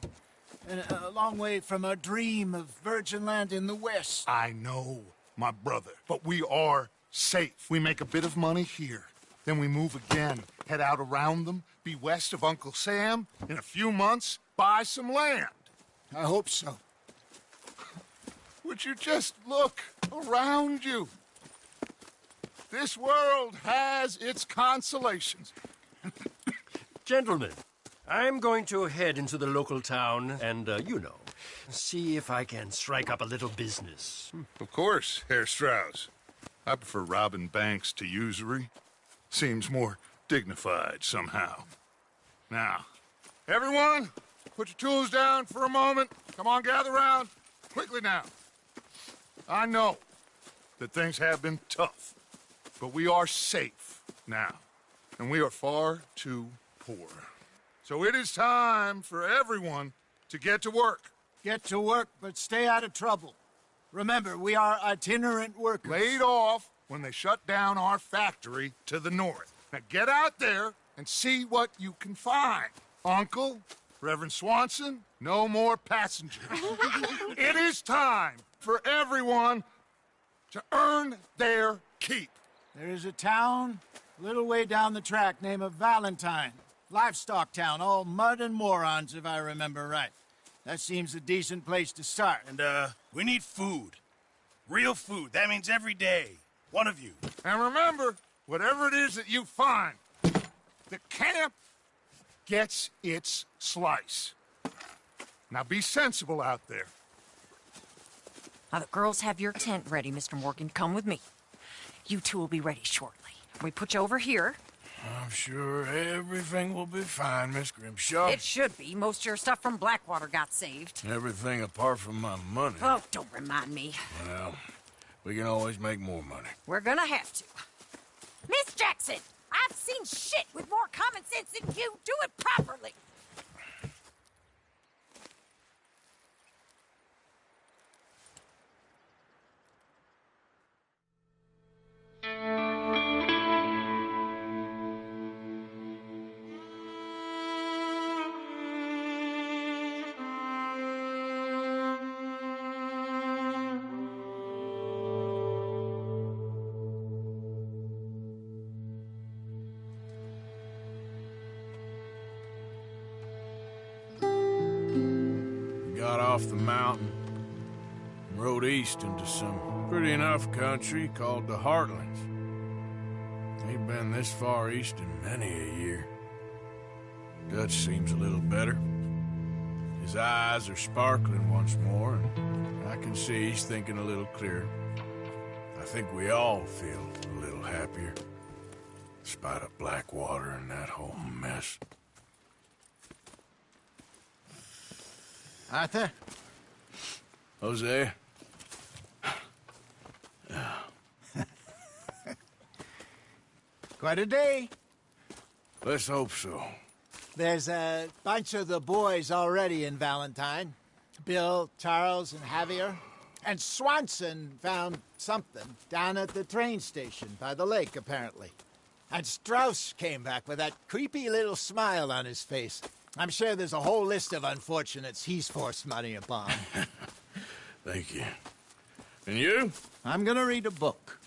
And a long way from our dream of virgin land in the west. I know, my brother. But we are safe. We make a bit of money here. Then we move again. Head out around them. Be west of Uncle Sam. In a few months, buy some land. I hope so. Would you just look around you? This world has its consolations. Gentlemen, I'm going to head into the local town and, you know, see if I can strike up a little business. Of course, Herr Strauss. I prefer robbing banks to usury. Seems more dignified somehow. Now, everyone, put your tools down for a moment. Come on, gather round. Quickly now. I know that things have been tough, but we are safe now, and we are far too poor. So it is time for everyone to get to work. Get to work, but stay out of trouble. Remember, we are itinerant workers. Laid off when they shut down our factory to the north. Now get out there and see what you can find. Uncle, Reverend Swanson, no more passengers. It is time for everyone to earn their keep. There is a town a little way down the track named Valentine. Livestock town, all mud and morons, if I remember right. That seems a decent place to start. And, we need food. Real food. That means every day. One of you. And remember, whatever it is that you find, the camp gets its slice. Now be sensible out there. Now, the girls have your tent ready, Mr. Morgan. Come with me. You two will be ready shortly. We put you over here. I'm sure everything will be fine, Miss Grimshaw. It should be. Most of your stuff from Blackwater got saved. Everything apart from my money. Oh, don't remind me. Well, we can always make more money. We're gonna have to. Miss Jackson, I've seen shit with more common sense than you. Do it properly. Got off the mountain and rode east into some pretty enough country called the Heartlands. Ain't been this far east in many a year. Dutch seems a little better. His eyes are sparkling once more, and I can see he's thinking a little clearer. I think we all feel a little happier, in spite of Blackwater and that whole mess. Arthur? Hosea? Quite a day. Let's hope so. There's a bunch of the boys already in Valentine. Bill, Charles, and Javier. And Swanson found something down at the train station by the lake, apparently. And Strauss came back with that creepy little smile on his face. I'm sure there's a whole list of unfortunates he's forced money upon. Thank you. And you? I'm gonna read a book.